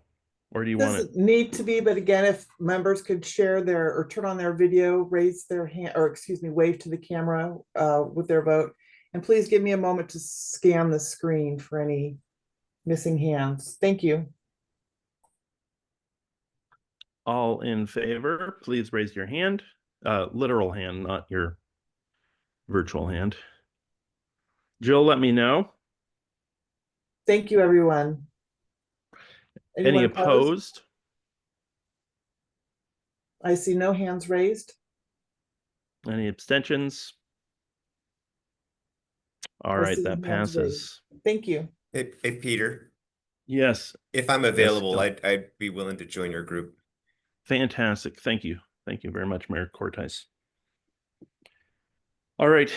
Or do you want it? Doesn't need to be, but again, if members could share their or turn on their video, raise their hand, or excuse me, wave to the camera with their vote. And please give me a moment to scan the screen for any missing hands. Thank you. All in favor, please raise your hand. Literal hand, not your virtual hand. Jill, let me know. Thank you, everyone. Any opposed? I see no hands raised. Any abstentions? All right, that passes. Thank you. Hey, Peter. Yes. If I'm available, I'd be willing to join your group. Fantastic. Thank you. Thank you very much, Mayor Cortez. All right,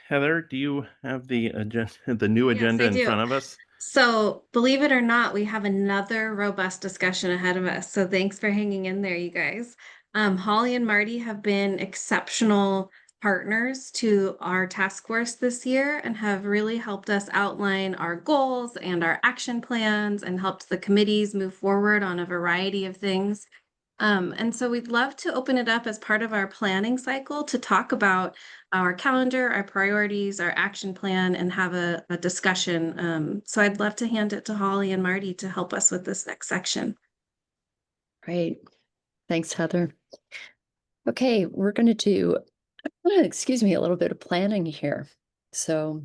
Heather, do you have the agenda, the new agenda in front of us? So believe it or not, we have another robust discussion ahead of us. So thanks for hanging in there, you guys. Holly and Marty have been exceptional partners to our task force this year and have really helped us outline our goals and our action plans and helped the committees move forward on a variety of things. And so we'd love to open it up as part of our planning cycle to talk about our calendar, our priorities, our action plan, and have a discussion. So I'd love to hand it to Holly and Marty to help us with this next section. Great. Thanks, Heather. Okay, we're going to do, excuse me, a little bit of planning here. So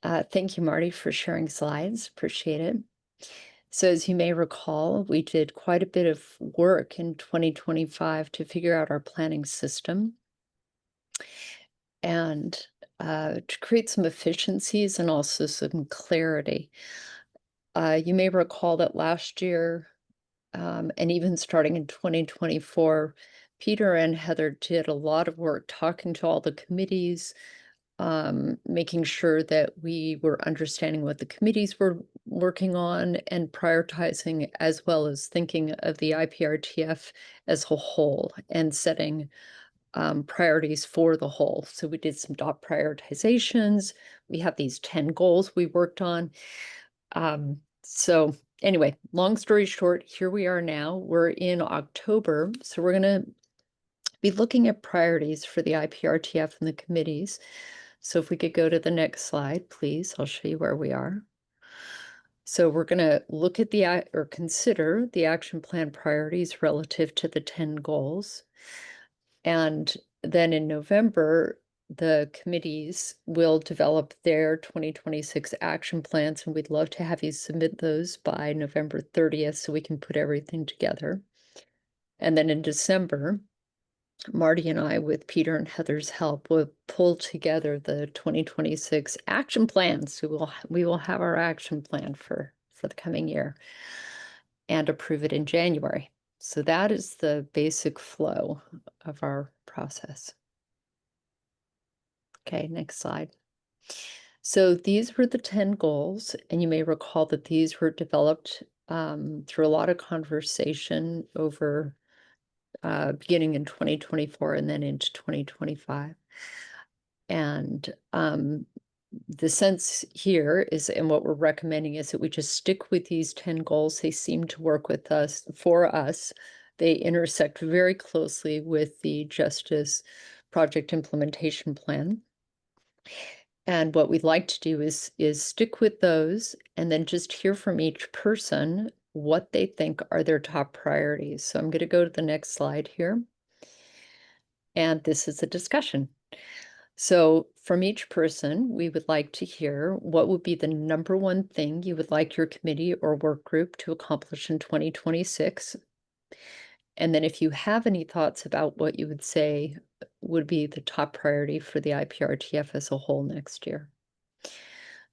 thank you, Marty, for sharing slides. Appreciate it. So as you may recall, we did quite a bit of work in 2025 to figure out our planning system and to create some efficiencies and also some clarity. You may recall that last year, and even starting in 2024, Peter and Heather did a lot of work talking to all the committees, making sure that we were understanding what the committees were working on and prioritizing, as well as thinking of the IPRTF as a whole and setting priorities for the whole. So we did some dot prioritizations. We have these 10 goals we worked on. So anyway, long story short, here we are now. We're in October. So we're going to be looking at priorities for the IPRTF and the committees. So if we could go to the next slide, please, I'll show you where we are. So we're going to look at or consider the action plan priorities relative to the 10 goals. And then in November, the committees will develop their 2026 action plans, and we'd love to have you submit those by November 30th so we can put everything together. And then in December, Marty and I, with Peter and Heather's help, will pull together the 2026 action plans. So we will have our action plan for the coming year. and approve it in January. So that is the basic flow of our process. Okay, next slide. So these were the 10 goals, and you may recall that these were developed through a lot of conversation over beginning in 2024 and then into 2025. And the sense here is, and what we're recommending is that we just stick with these 10 goals. They seem to work with us, for us. They intersect very closely with the Justice Project Implementation Plan. And what we'd like to do is stick with those and then just hear from each person what they think are their top priorities. So I'm going to go to the next slide here. And this is a discussion. So from each person, we would like to hear what would be the number one thing you would like your committee or work group to accomplish in 2026. And then if you have any thoughts about what you would say would be the top priority for the IPRTF as a whole next year.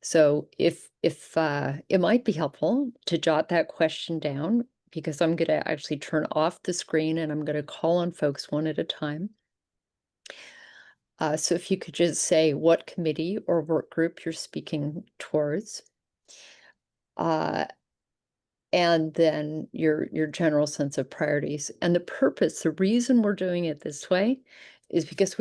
So if it might be helpful to jot that question down, because I'm going to actually turn off the screen and I'm going to call on folks one at a time. So if you could just say what committee or work group you're speaking towards, and then your general sense of priorities. And the purpose, the reason we're doing it this way is because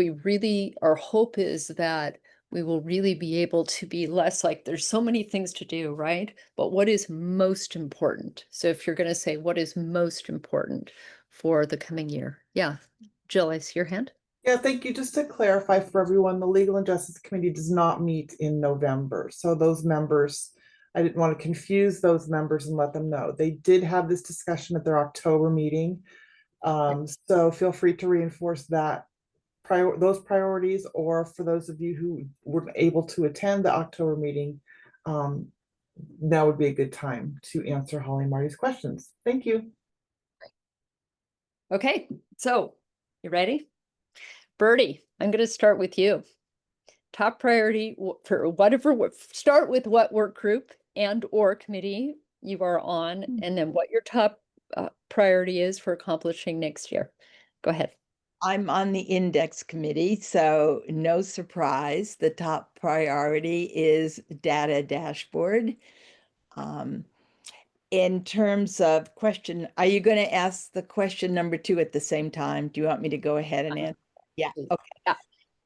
our hope is that we will really be able to be less like there's so many things to do, right? But what is most important? So if you're going to say what is most important for the coming year? Yeah. Jill, I see your hand. Yeah, thank you. Just to clarify for everyone, the Legal and Justice Committee does not meet in November. So those members, I didn't want to confuse those members and let them know. They did have this discussion at their October meeting. So feel free to reinforce that those priorities, or for those of you who weren't able to attend the October meeting, now would be a good time to answer Holly and Marty's questions. Thank you. Okay, so you ready? Birdie, I'm going to start with you. Top priority for whatever, start with what work group and or committee you are on, and then what your top priority is for accomplishing next year. Go ahead. I'm on the index committee, so no surprise. The top priority is data dashboard. In terms of question, are you going to ask the question number 2 at the same time? Do you want me to go ahead and answer? Yeah, okay. Yeah.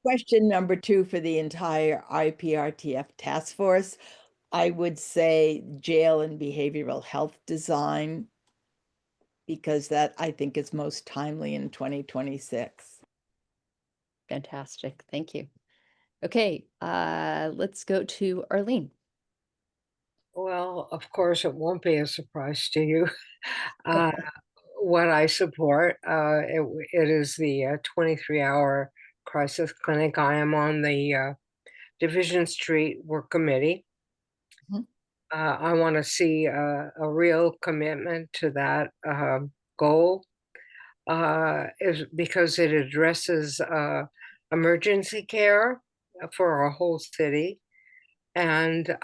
Question number 2 for the entire IPRTF task force, I would say jail and behavioral health design, because that I think is most timely in 2026. Fantastic. Thank you. Okay, let's go to Arlene. Well, of course, it won't be a surprise to you what I support. It is the 23-hour crisis clinic. I am on the Division Street Work Committee. I want to see a real commitment to that goal, is because it addresses emergency care for our whole city and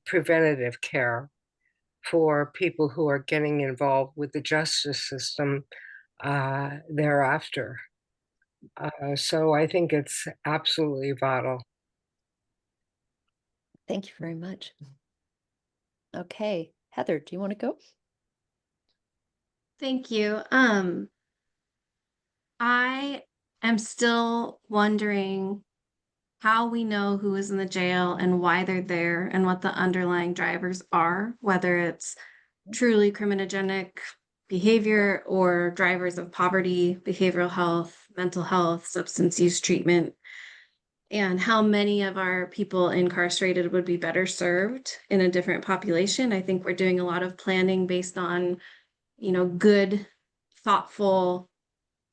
preventative care for people who are getting involved with the justice system thereafter. So I think it's absolutely vital. Thank you very much. Okay, Heather, do you want to go? Thank you. I am still wondering how we know who is in the jail and why they're there and what the underlying drivers are, whether it's truly criminogenic behavior or drivers of poverty, behavioral health, mental health, substance use treatment, and how many of our people incarcerated would be better served in a different population. I think we're doing a lot of planning based on, good, thoughtful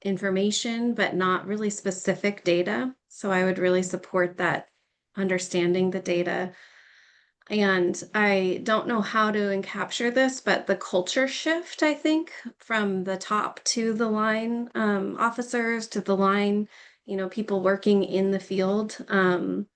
information, but not really specific data. So I would really support that, understanding the data. And I don't know how to encapture this, but the culture shift, I think, from the top to the line officers to the line, people working in the field, and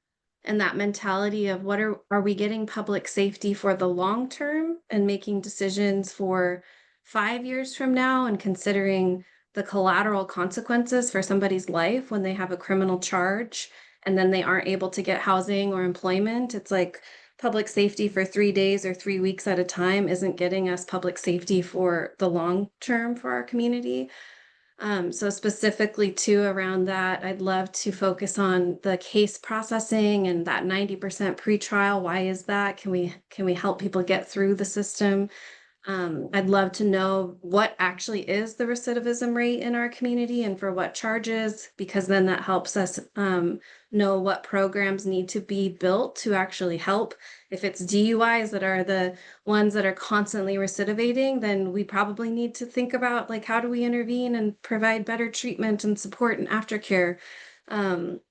that mentality of are we getting public safety for the long term and making decisions for 5 years from now and considering the collateral consequences for somebody's life when they have a criminal charge and then they aren't able to get housing or employment. It's like public safety for 3 days or 3 weeks at a time isn't getting us public safety for the long term for our community. So specifically too around that, I'd love to focus on the case processing and that 90% pretrial. Why is that? Can we help people get through the system? I'd love to know what actually is the recidivism rate in our community and for what charges, because then that helps us know what programs need to be built to actually help. If it's DUIs that are the ones that are constantly recidivating, then we probably need to think about like how do we intervene and provide better treatment and support and aftercare. And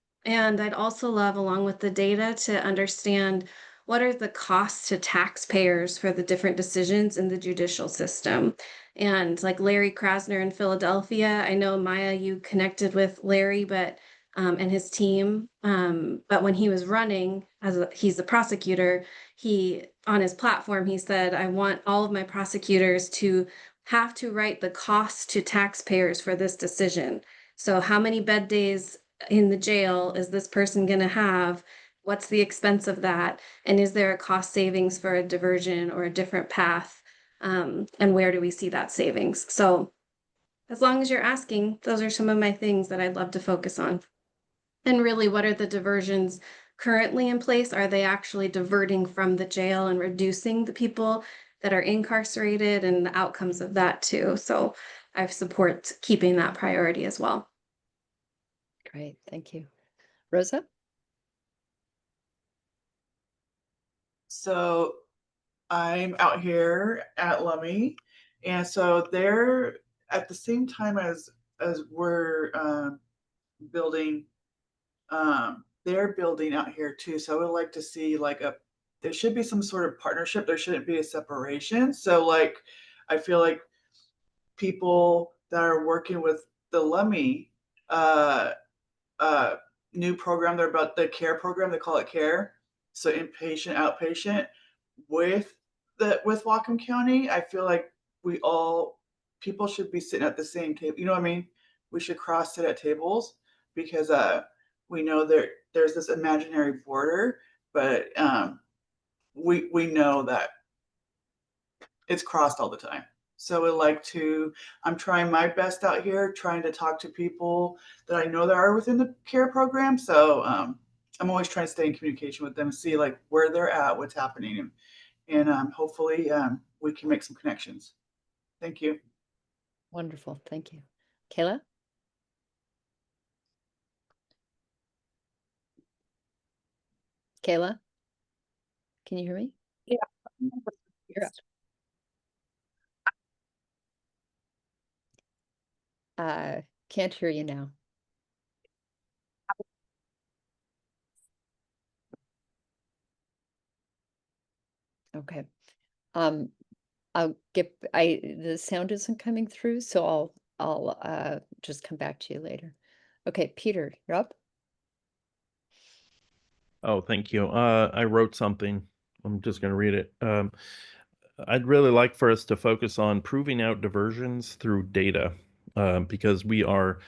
I'd also love, along with the data, to understand what are the costs to taxpayers for the different decisions in the judicial system. And like Larry Krasner in Philadelphia, I know Maya, you connected with Larry, but and his team. But when he was running he's the prosecutor, he on his platform, he said, I want all of my prosecutors to have to write the cost to taxpayers for this decision. So how many bed days in the jail is this person going to have? What's the expense of that? And is there a cost savings for a diversion or a different path? And where do we see that savings? So as long as you're asking, those are some of my things that I'd love to focus on. And really, what are the diversions currently in place? Are they actually diverting from the jail and reducing the people that are incarcerated and the outcomes of that too? So I support keeping that priority as well. Great, thank you. Rosa? So I'm out here at Lummi, and so they're at the same time as we're building, they're building out here too. So I would like to see like there should be some sort of partnership. There shouldn't be a separation. So like I feel like people that are working with the Lummi new program, they're about the care program, they call it care. So inpatient, outpatient with Whatcom County, I feel like people should be sitting at the same table. You know what I mean? We should cross sit at tables because we know there's this imaginary border, but we know that it's crossed all the time. So I'm trying my best out here, trying to talk to people that I know that are within the care program. So I'm always trying to stay in communication with them and see like where they're at, what's happening, and hopefully we can make some connections. Thank you. Wonderful, thank you. Kayla? Kayla? Can you hear me? Yeah. You're up. Can't hear you now. Okay. The sound isn't coming through, so I'll just come back to you later. Okay, Peter, you're up. Oh, thank you. I wrote something. I'm just going to read it. I'd really like for us to focus on proving out diversions through data, because we're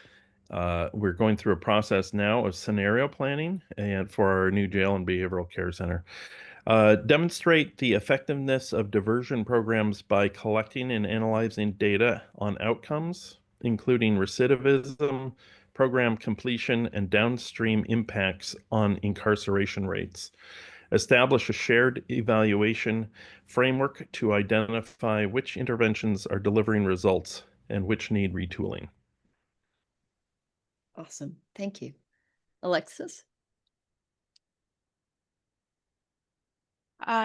going through a process now of scenario planning and for our new jail and behavioral care center. Demonstrate the effectiveness of diversion programs by collecting and analyzing data on outcomes, including recidivism, program completion, and downstream impacts on incarceration rates. Establish a shared evaluation framework to identify which interventions are delivering results and which need retooling. Awesome, thank you. Alexis?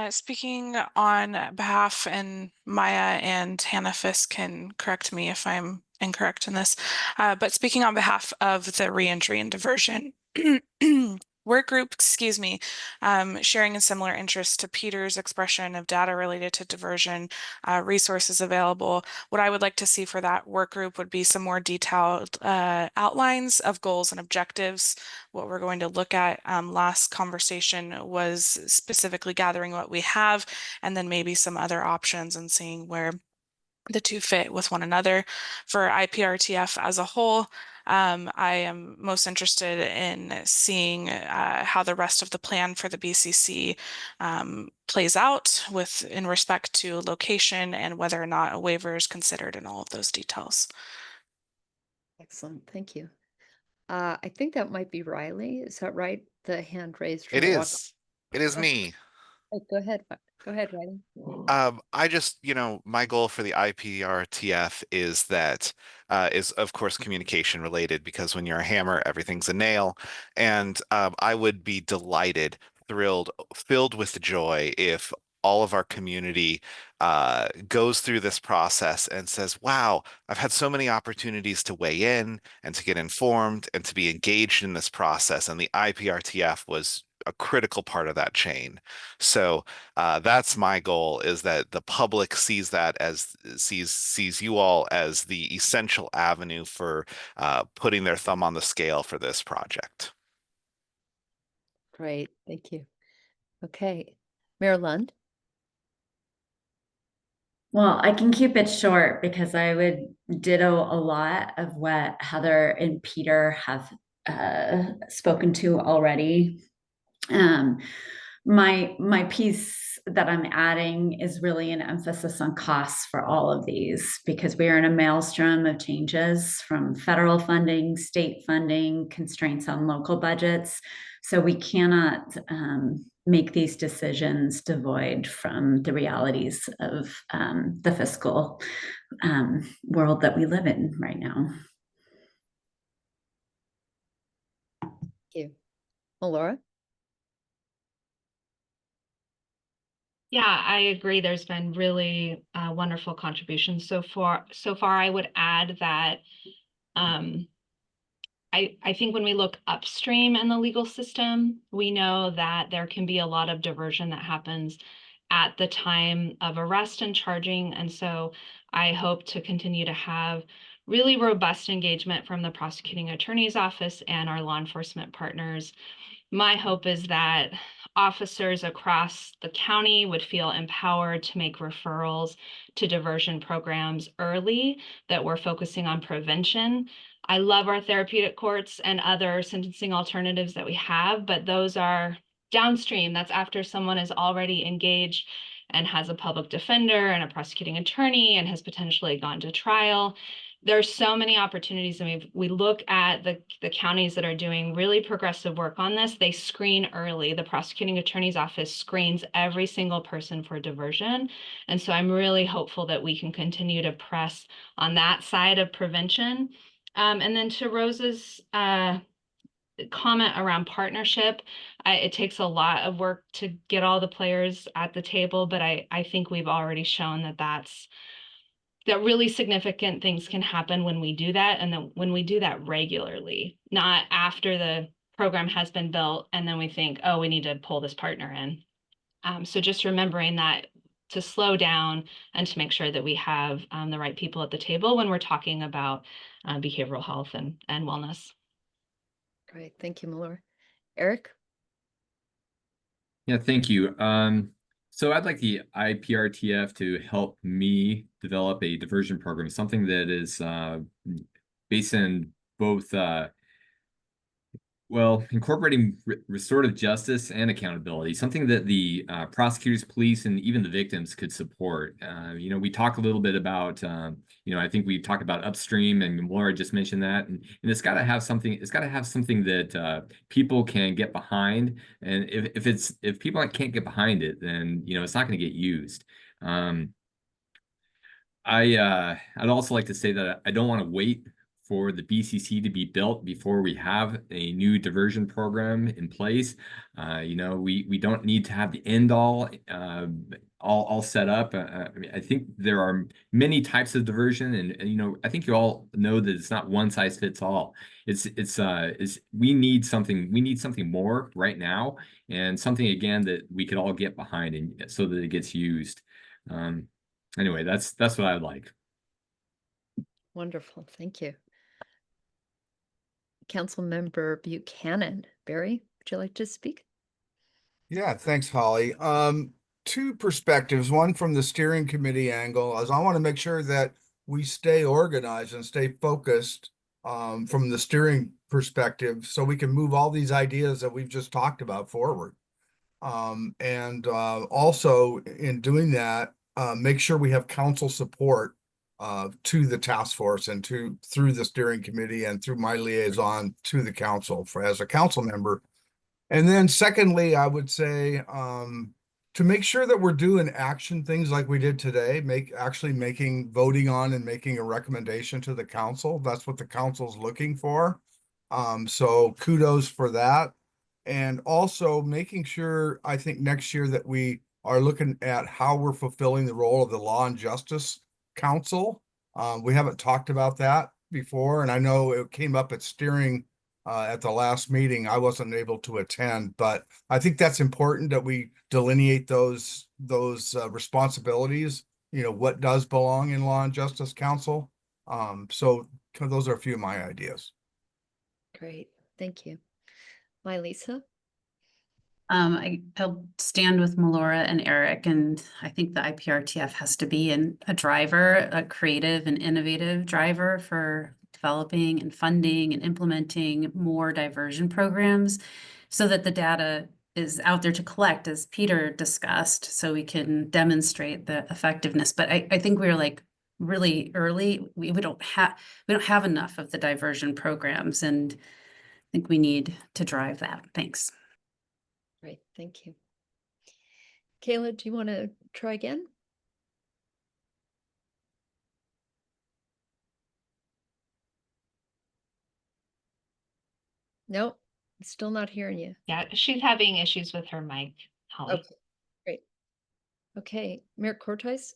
Speaking on behalf, and Maya and Hannah Fisk can correct me if I'm incorrect in this, but speaking on behalf of the reentry and diversion work group, excuse me, sharing a similar interest to Peter's expression of data related to diversion, resources available. What I would like to see for that work group would be some more detailed outlines of goals and objectives. What we're going to look at last conversation was specifically gathering what we have and then maybe some other options and seeing where the two fit with one another. For IPRTF as a whole, I am most interested in seeing how the rest of the plan for the BCC plays out in respect to location and whether or not a waiver is considered in all of those details. Excellent, thank you. I think that might be Riley. Is that right? The hand raised from It the walk. is. It is me. Oh, go ahead. Go ahead, Riley. I just, my goal for the IPRTF is that is of course communication related, because when you're a hammer, everything's a nail. And I would be delighted, thrilled, filled with joy if all of our community goes through this process and says, wow, I've had so many opportunities to weigh in and to get informed and to be engaged in this process. And the IPRTF was a critical part of that chain. So that's my goal, is that the public sees that as sees you all as the essential avenue for putting their thumb on the scale for this project. Great, thank you. Okay, Mayor Lund. Well, I can keep it short because I would ditto a lot of what Heather and Peter have spoken to already. My piece that I'm adding is really an emphasis on costs for all of these, because we are in a maelstrom of changes from federal funding, state funding, constraints on local budgets. So we cannot make these decisions devoid from the realities of the fiscal world that we live in right now. Thank you. Laura? Yeah, I agree. There's been really wonderful contributions so far. I would add that I think when we look upstream in the legal system, we know that there can be a lot of diversion that happens at the time of arrest and charging. And so I hope to continue to have really robust engagement from the prosecuting attorney's office and our law enforcement partners. My hope is that officers across the county would feel empowered to make referrals to diversion programs early, that we're focusing on prevention. I love our therapeutic courts and other sentencing alternatives that we have, but those are downstream. That's after someone is already engaged and has a public defender and a prosecuting attorney and has potentially gone to trial. There's so many opportunities. I mean, we look at the counties that are doing really progressive work on this. They screen early. The prosecuting attorney's office screens every single person for diversion. And so I'm really hopeful that we can continue to press on that side of prevention. And then to Rose's comment around partnership, it takes a lot of work to get all the players at the table, but I think we've already shown that really significant things can happen when we do that, and then when we do that regularly, not after the program has been built and then we think, oh, we need to pull this partner in. So just remembering that, to slow down and to make sure that we have the right people at the table when we're talking about behavioral health and wellness. Great, thank you, Laura. Eric? Yeah, thank you. So I'd like the IPRTF to help me develop a diversion program, something that is based in both, incorporating restorative justice and accountability, something that the prosecutors, police, and even the victims could support. We talk a little bit about, I think we talked about upstream, and Laura just mentioned that, and it's got to have something. It's got to have something that people can get behind. And if people can't get behind it, then it's not going to get used. I'd also like to say that I don't want to wait for the BCC to be built before we have a new diversion program in place. We don't need to have the end all set up. I think there are many types of diversion, and I think you all know that it's not one size fits all. We need something more right now, and something again that we could all get behind, and so that it gets used. Anyway, that's what I'd like. Wonderful, thank you. Councilmember Buchanan. Barry, would you like to speak? Yeah, thanks, Holly. two perspectives, one from the steering committee angle, as I want to make sure that we stay organized and stay focused from the steering perspective so we can move all these ideas that we've just talked about forward. And also in doing that, make sure we have council support to the task force and through the steering committee and through my liaison to the council as a council member. And then secondly, I would say to make sure that we're doing action things like we did today, voting on and making a recommendation to the council. That's what the council's looking for. So kudos for that. And also making sure, I think next year that we are looking at how we're fulfilling the role of the Law and Justice Council. We haven't talked about that before, and I know it came up at steering at the last meeting. I wasn't able to attend, but I think that's important that we delineate those responsibilities. You know, what does belong in Law and Justice Council. So those are a few of my ideas. Great, thank you. Lisa? I'll stand with Melora and Eric, and I think the IPRTF has to be a driver, a creative and innovative driver for developing and funding and implementing more diversion programs so that the data is out there to collect, as Peter discussed, so we can demonstrate the effectiveness. But I think we're like really early. We don't have enough of the diversion programs, and I think we need to drive that. Thanks. Great, thank you. Kayla, do you want to try again? Nope, still not hearing you. Yeah, she's having issues with her mic, Holly. Okay, great. Okay, Mayor Cortez?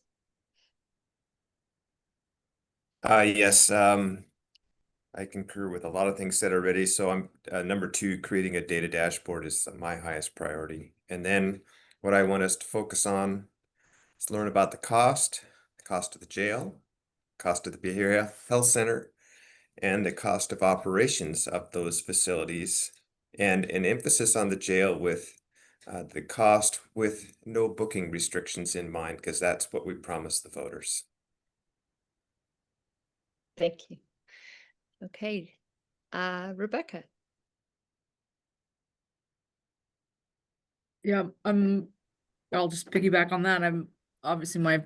Yes, I concur with a lot of things said already. So I'm number 2, creating a data dashboard is my highest priority. And then what I want us to focus on is learn about the cost of the jail, cost of the behavioral health center, and the cost of operations of those facilities, and an emphasis on the jail with the cost with no booking restrictions in mind, because that's what we promised the voters. Thank you. Okay, Rebecca. Yeah, I'll just piggyback on that. I'm obviously my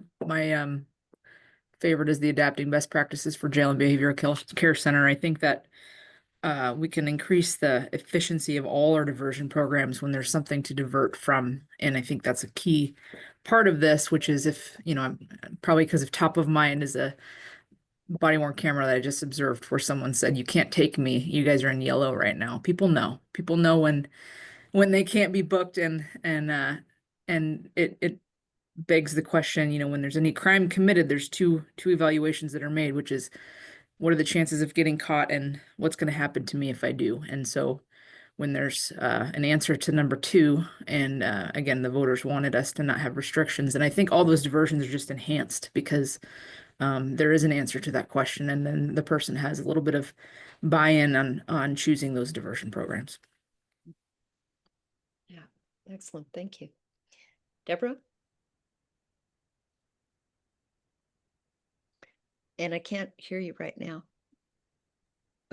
favorite is the adapting best practices for jail and behavioral care center. I think that we can increase the efficiency of all our diversion programs when there's something to divert from. And I think that's a key part of this, which is if, you know, I'm probably because of top of mind is a body worn camera that I just observed where someone said, "You can't take me. You guys are in yellow right now." People know when they can't be booked, and it begs the question, you know, when there's any crime committed, there's two evaluations that are made, which is what are the chances of getting caught and what's going to happen to me if I do. And so when there's an answer to number 2, and again, the voters wanted us to not have restrictions, and I think all those diversions are just enhanced because there is an answer to that question, and then the person has a little bit of buy-in on choosing those diversion programs. Yeah, excellent, thank you. Deborah? And I can't hear you right now.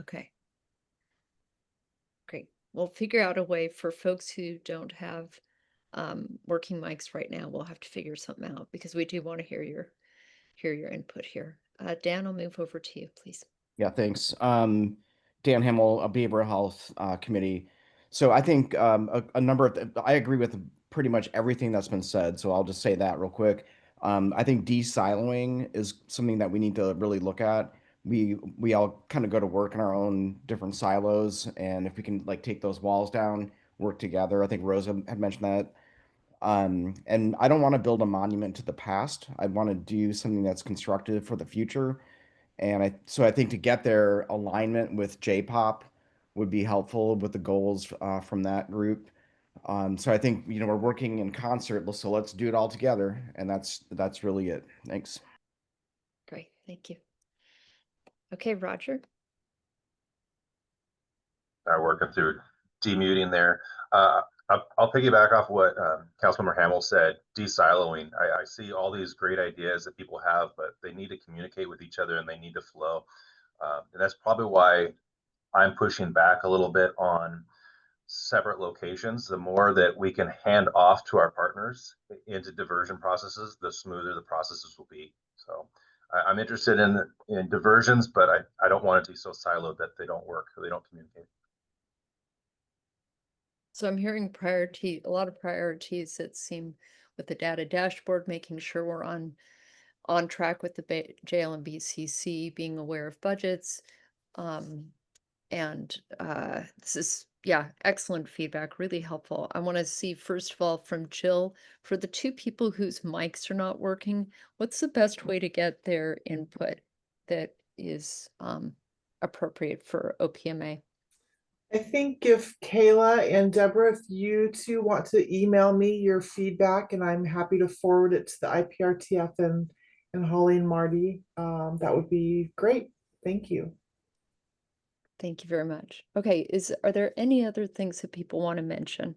Okay. Great. We'll figure out a way for folks who don't have working mics right now. We'll have to figure something out because we do want to hear your input here. Dan, I'll move over to you, please. Yeah, thanks. Dan Himmel, Behavioral Health Committee. So I think a number of, I agree with pretty much everything that's been said. So I'll just say that real quick. I think de-siloing is something that we need to really look at. We all kind of go to work in our own different silos, and if we can like take those walls down, work together. I think Rosa had mentioned that. And I don't want to build a monument to the past. I want to do something that's constructive for the future. And so I think to get there, alignment with J-pop would be helpful with the goals from that group. So I think, you know, we're working in concert, so let's do it all together. And that's really it. Thanks. Great, thank you. Okay, Roger. Working through demuting there. I'll piggyback off what Councilmember Hamel said. De-siloing. I see all these great ideas that people have, but they need to communicate with each other and they need to flow. And that's probably why I'm pushing back a little bit on separate locations. The more that we can hand off to our partners into diversion processes, the smoother the processes will be. So I'm interested in diversions, but I don't want it to be so siloed that they don't work or they don't communicate. So I'm hearing a lot of priorities that seem with the data dashboard, making sure we're on track with the jail and BCC, being aware of budgets. And this is, yeah, excellent feedback, really helpful. I want to see, first of all, from Jill, for the two people whose mics are not working, what's the best way to get their input that is appropriate for OPMA? I think if Kayla and Deborah, if you two want to email me your feedback, and I'm happy to forward it to the IPRTF and Holly and Marty, that would be great. Thank you. Thank you very much. Okay, are there any other things that people want to mention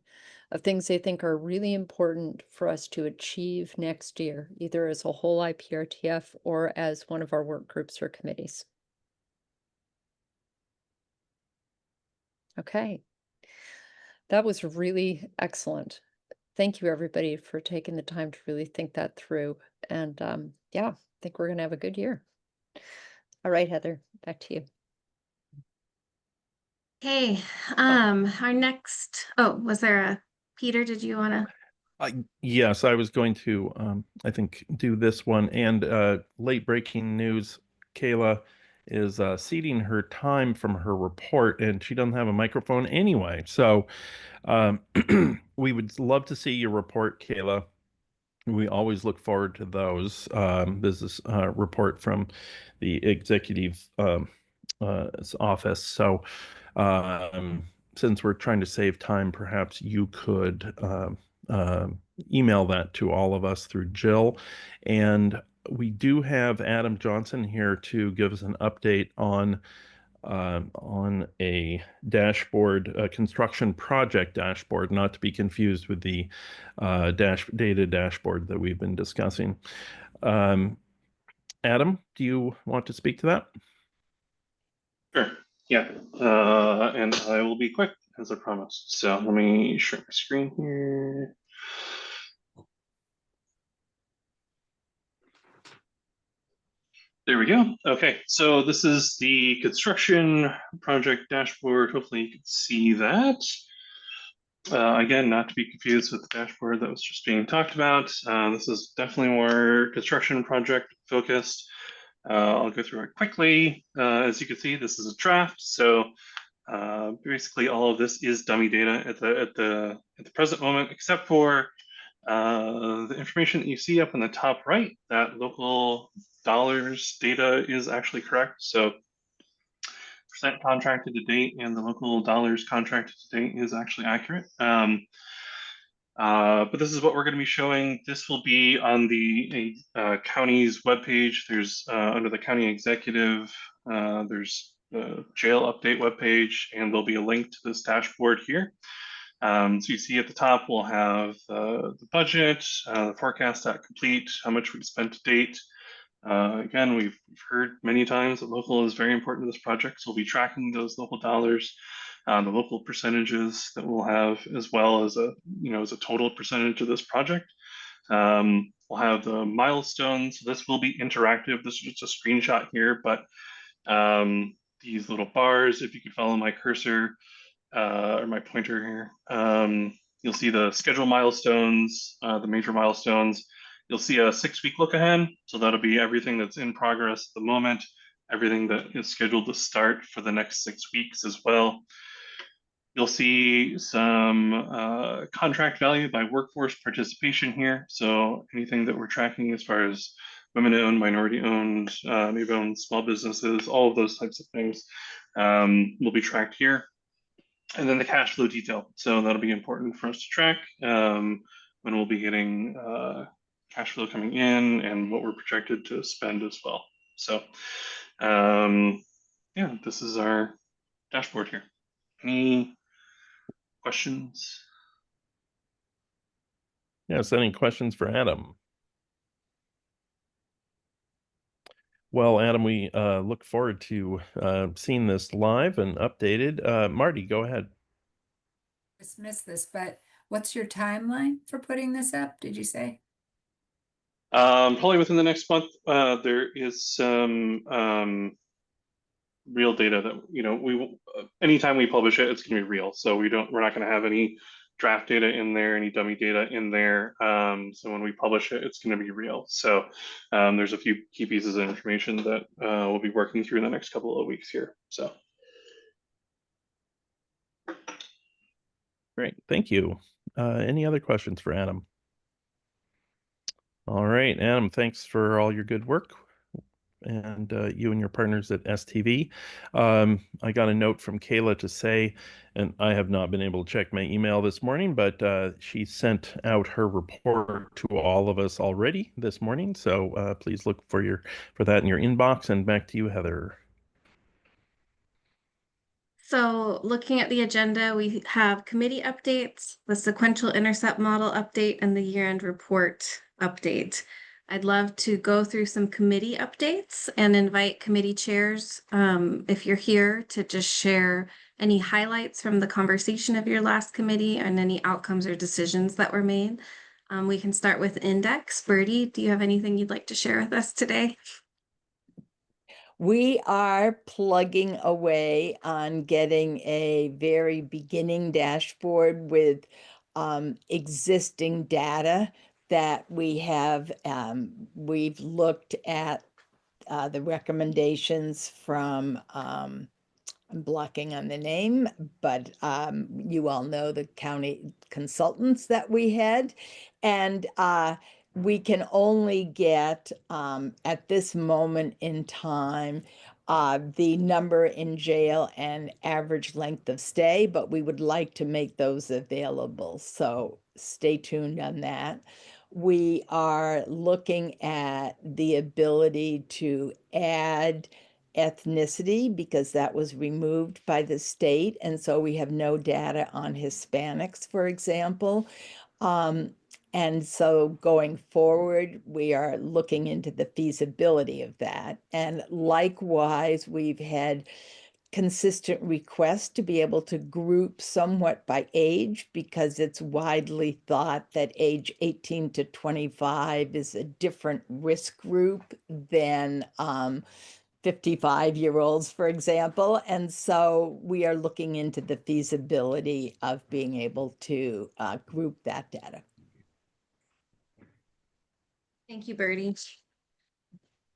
of things they think are really important for us to achieve next year, either as a whole IPRTF or as one of our work groups or committees? Okay. That was really excellent. Thank you, everybody, for taking the time to really think that through. And yeah, I think we're going to have a good year. All right, Heather, back to you. Hey, our next, oh, was there a, Peter, did you want to? Yes, I was going to, I think, do this one. And late breaking news, Kayla is ceding her time from her report, and she doesn't have a microphone anyway. So we would love to see your report, Kayla. We always look forward to those. Business report from the executive office. So since we're trying to save time, perhaps you could email that to all of us through Jill. And we do have Adam Johnson here to give us an update on a dashboard, a construction project dashboard, not to be confused with the data dashboard that we've been discussing. Adam, do you want to speak to that? Sure. Yeah, and I will be quick as I promised. So let me share my screen here. There we go. Okay, so this is the construction project dashboard. Hopefully you can see that. Again, not to be confused with the dashboard that was just being talked about. This is definitely more construction project focused. I'll go through it quickly. As you can see, this is a draft. So basically all of this is dummy data at the present moment, except for the information that you see up in the top right, that local dollars data is actually correct. So percent contracted to date and the local dollars contracted to date is actually accurate. But this is what we're going to be showing. This will be on the county's webpage. There's under the county executive, there's the jail update webpage, and there'll be a link to this dashboard here. So you see at the top, we'll have the budget, the forecast at complete, how much we've spent to date. Again, we've heard many times that local is very important to this project, so we'll be tracking those local dollars, the local percentages that we'll have, as well as as a total percentage of this project. We'll have the milestones. So this will be interactive. This is just a screenshot here, but these little bars, if you could follow my cursor or my pointer here, you'll see the schedule milestones, the major milestones. You'll see a 6-week look ahead. So that'll be everything that's in progress at the moment, everything that is scheduled to start for the next 6 weeks as well. You'll see some contract value by workforce participation here. So anything that we're tracking as far as women-owned, minority-owned, maybe-owned small businesses, all of those types of things will be tracked here. And then the cash flow detail. So that'll be important for us to track when we'll be getting cash flow coming in and what we're projected to spend as well. So yeah, this is our dashboard here. Any questions? Yes, any questions for Adam? Well, Adam, we look forward to seeing this live and updated. Marty, go ahead. Just missed this, but what's your timeline for putting this up, did you say? Probably within the next month. There is some real data that we anytime we publish it, it's going to be real. So we're not going to have any draft data in there, any dummy data in there. So when we publish it, it's going to be real. So there's a few key pieces of information that we'll be working through in the next couple of weeks here. So Great, thank you. Any other questions for Adam? All right, Adam, thanks for all your good work, and you and your partners at STV. I got a note from Kayla to say, and I have not been able to check my email this morning, but she sent out her report to all of us already this morning. So please look for that in your inbox. And back to you, Heather. So looking at the agenda, we have committee updates, the sequential intercept model update, and the year-end report update. I'd love to go through some committee updates and invite committee chairs, if you're here, to just share any highlights from the conversation of your last committee and any outcomes or decisions that were made. We can start with Index. Birdie, do you have anything you'd like to share with us today? We are plugging away on getting a very beginning dashboard with existing data that we have. We've looked at the recommendations from I'm blocking on the name, but you all know the county consultants that we had. And we can only get, at this moment in time, the number in jail and average length of stay, but we would like to make those available. So stay tuned on that. We are looking at the ability to add ethnicity because that was removed by the state. And so we have no data on Hispanics, for example. And so going forward, we are looking into the feasibility of that. And likewise, we've had consistent requests to be able to group somewhat by age because it's widely thought that age 18 to 25 is a different risk group than 55-year-olds, for example. And so we are looking into the feasibility of being able to group that data. Thank you, Birdie.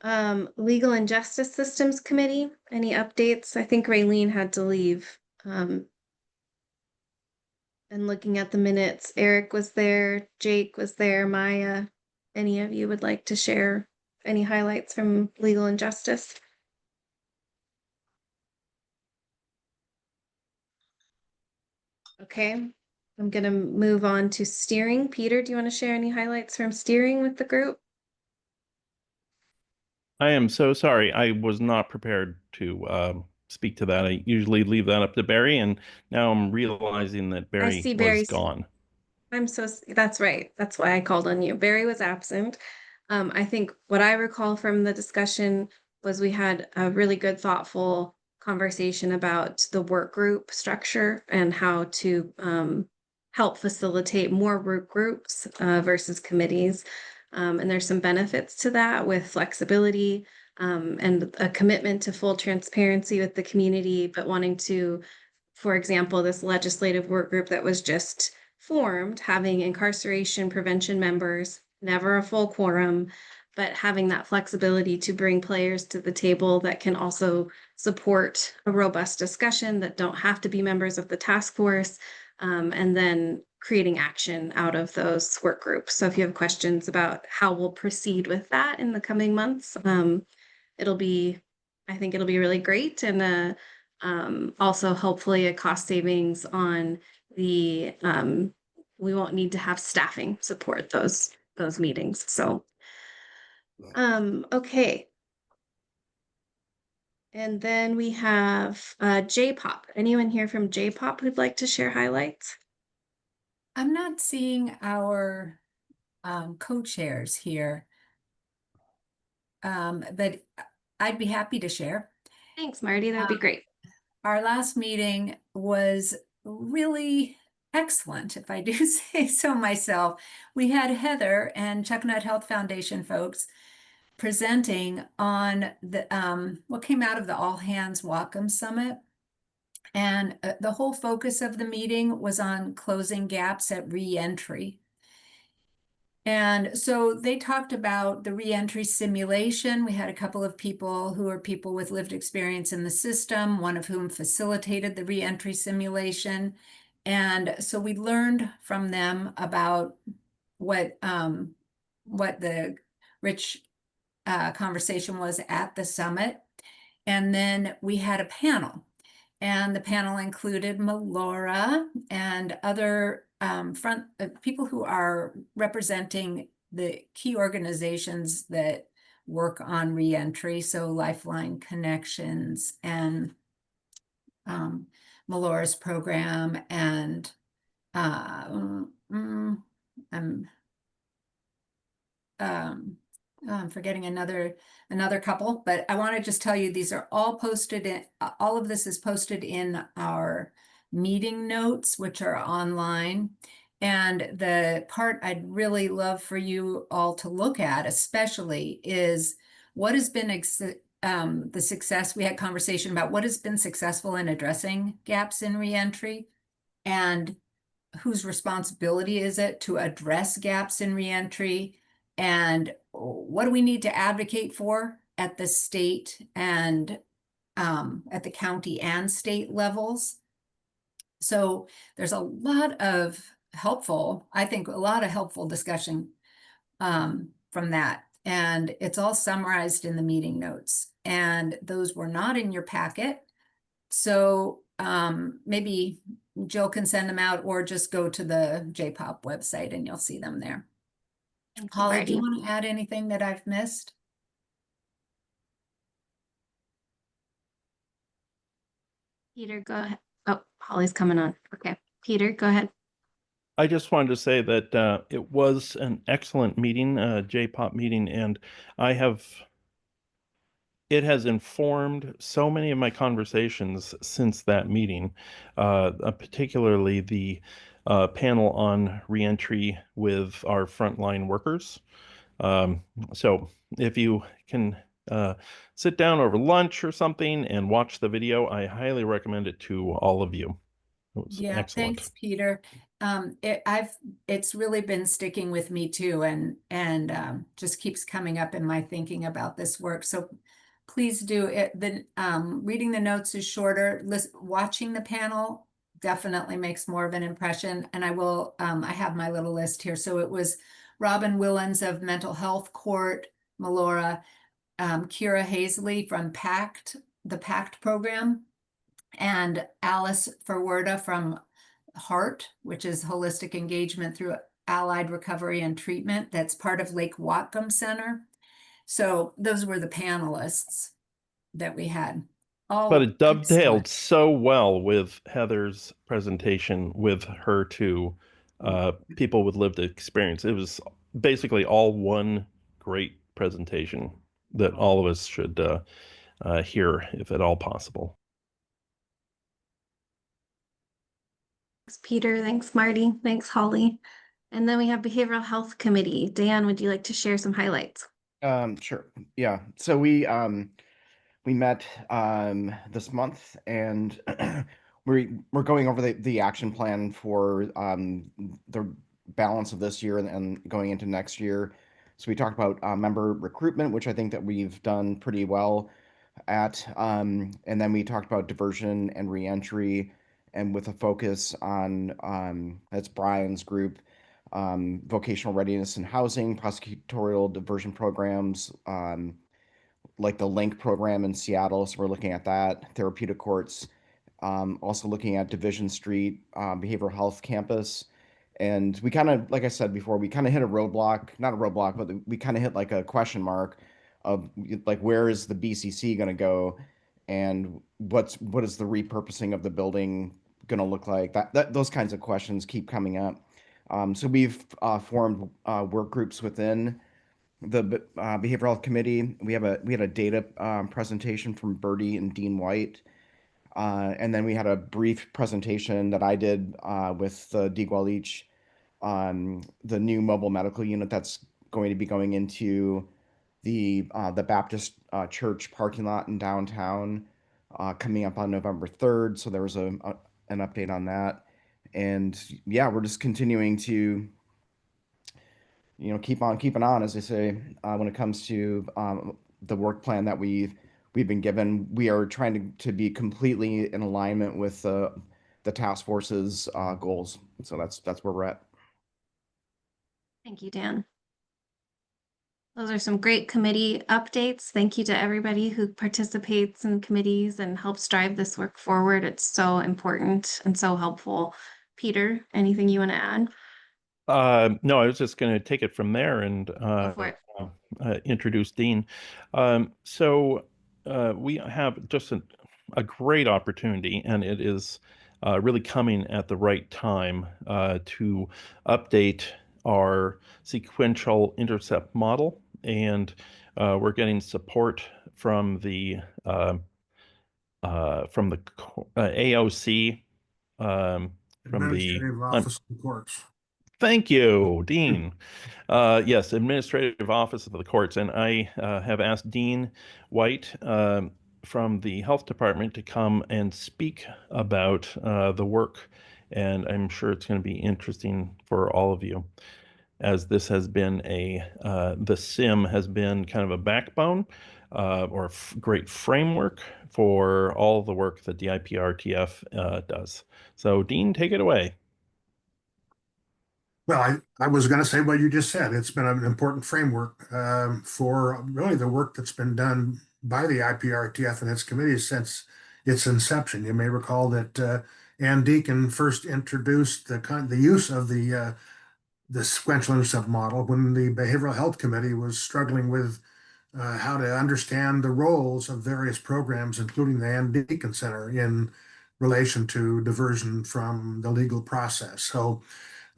Legal and Justice Systems Committee, any updates? I think Raylene had to leave. And looking at the minutes, Eric was there, Jake was there, Maya. Any of you would like to share any highlights from Legal and Justice? Okay, I'm gonna move on to steering. Peter, do you want to share any highlights from steering with the group? I am so sorry. I was not prepared to speak to that. I usually leave that up to Barry, and now I'm realizing that I Barry see was Barry's. gone. That's right. That's why I called on you. Barry was absent. I think what I recall from the discussion was we had a really good, thoughtful conversation about the work group structure and how to help facilitate more work groups versus committees. And there's some benefits to that with flexibility and a commitment to full transparency with the community, but wanting to, for example, this legislative work group that was just formed, having incarceration prevention members, never a full quorum, but having that flexibility to bring players to the table that can also support a robust discussion that don't have to be members of the task force, and then creating action out of those work groups. So if you have questions about how we'll proceed with that in the coming months, I think it'll be really great. And also hopefully a cost savings on the, we won't need to have staffing support those meetings. So, okay. And then we have J-Pop. Anyone here from J-Pop who'd like to share highlights? I'm not seeing our co-chairs here. But I'd be happy to share. Thanks, Marty. That'd be great. Our last meeting was really excellent, if I do say so myself. We had Heather and Chucknut Health Foundation folks presenting on the what came out of the All Hands Whatcom Summit. And the whole focus of the meeting was on closing gaps at reentry. And so they talked about the reentry simulation. We had a couple of people who are people with lived experience in the system, one of whom facilitated the reentry simulation. And so we learned from them about what the rich conversation was at the summit. And then we had a panel. And the panel included Melora and other people who are representing the key organizations that work on reentry, so Lifeline Connections and Melora's program, and I'm forgetting another couple, but I want to just tell you these are all posted in, all of this is posted in our meeting notes, which are online. And the part I'd really love for you all to look at, especially, is what has been the success. We had conversation about what has been successful in addressing gaps in reentry, and whose responsibility is it to address gaps in reentry, and what do we need to advocate for at the state and at the county and state levels. So there's a lot of helpful, I think, a lot of helpful discussion from that. And it's all summarized in the meeting notes. And those were not in your packet. So maybe Jill can send them out, or just go to the JPOP website and you'll see them there. Holly, do you want to add anything that I've missed? Peter, go ahead. Oh, Holly's coming on. Okay. Peter, go ahead. I just wanted to say that it was an excellent meeting, JPOP meeting, and it has informed so many of my conversations since that meeting, particularly the panel on reentry with our frontline workers. So if you can sit down over lunch or something and watch the video, I highly recommend it to all of you. It was excellent. Thanks, Peter. It's really been sticking with me too, and just keeps coming up in my thinking about this work. So please do it. Reading the notes is shorter. Watching the panel definitely makes more of an impression. And I have my little list here. So it was Robin Willens of Mental Health Court, Melora, Kira Hazley from the PACT program, and Alice Ferwerda from HEART, which is Holistic Engagement Through Allied Recovery and Treatment. That's part of Lake Whatcom Center. So those were the panelists that we had. But it dovetailed so well with Heather's presentation with her two people with lived experience. It was basically all one great presentation that all of us should hear, if at all possible. Thanks, Peter. Thanks, Marty. Thanks, Holly. And then we have Behavioral Health Committee. Dan, would you like to share some highlights? Sure. Yeah. So we met this month, and we're going over the action plan for the balance of this year and going into next year. So we talked about member recruitment, which I think that we've done pretty well at, and then we talked about diversion and reentry, and with a focus on that's Brian's group, vocational readiness and housing, prosecutorial diversion programs, like the LINK program in Seattle. So we're looking at that, therapeutic courts, also looking at Division Street behavioral health campus. And we kind of, like I said before, we kind of hit a roadblock, not a roadblock, but we kind of hit like a question mark of like, where is the BCC going to go? And what is the repurposing of the building going to look like? Those kinds of questions keep coming up. So we've formed work groups within the behavioral health committee. We had a data presentation from Bertie and Dean White, and then we had a brief presentation that I did with Digwal Leach on the new mobile medical unit that's going to be going into the Baptist church parking lot in downtown, coming up on November 3rd. So there was an update on that, and yeah, we're just continuing to keep on keeping on, as they say, when it comes to the work plan that we've been given. We are trying to be completely in alignment with the task force's goals. So that's where we're at. Thank you, Dan. Those are some great committee updates. Thank you to everybody who participates in committees and helps drive this work forward. It's so important and so helpful. Peter, anything you want to add? No, I was just going to take it from there and Go for it. introduce Dean. We have just a great opportunity, and it is really coming at the right time to update our sequential intercept model, and we're getting support from the AOC, from the Administrative Office of the Courts. Thank you, Dean. Yes, Administrative Office of the Courts. And I have asked Dean White from the Health Department to come and speak about the work. And I'm sure it's going to be interesting for all of you, as this has been the SIM has been kind of a backbone or great framework for all the work that the IPRTF does. So, Dean, take it away. Well, I was going to say what you just said. It's been an important framework for really the work that's been done by the IPRTF and its committees since its inception. You may recall that Ann Deacon first introduced the use of the sequential intercept model when the Behavioral Health Committee was struggling with how to understand the roles of various programs, including the Ann Deacon Center, in relation to diversion from the legal process. So.